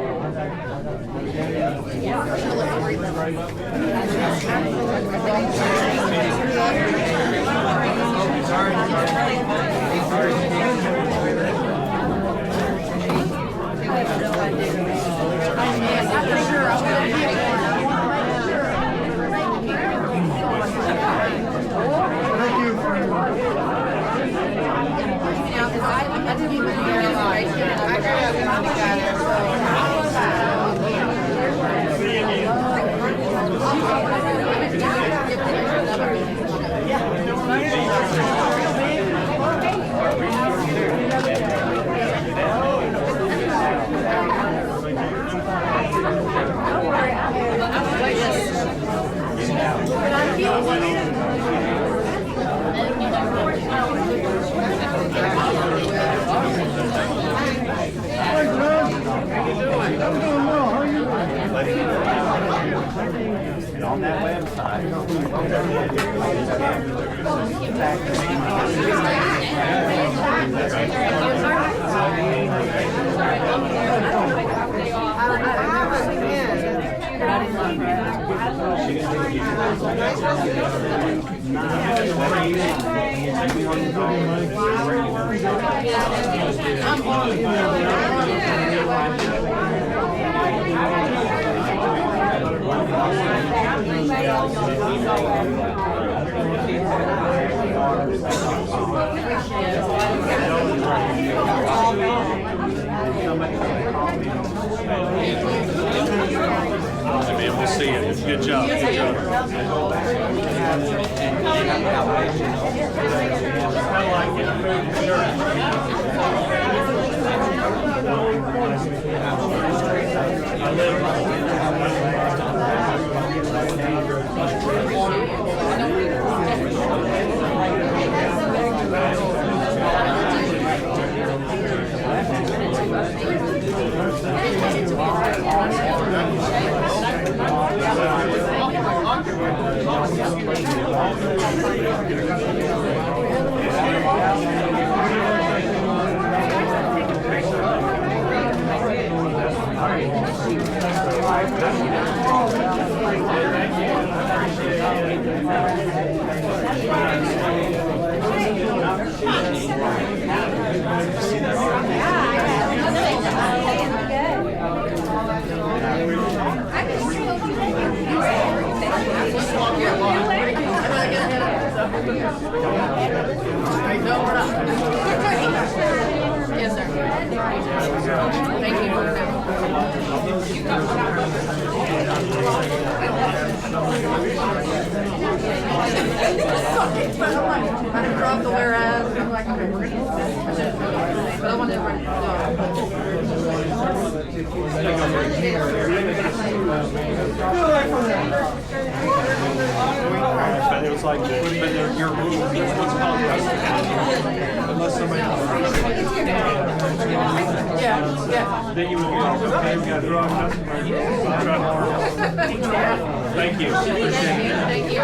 On that website. We'll see you. Good job. Good Good. Yes, sir. Thank you. I dropped the whereas, I'm like, okay, we're gonna, but I want everybody to But it was like, but your rule, what's called unless somebody. Yeah. Then you would be like, okay, we got to draw a customer. Thank you. Appreciate it. Thank you.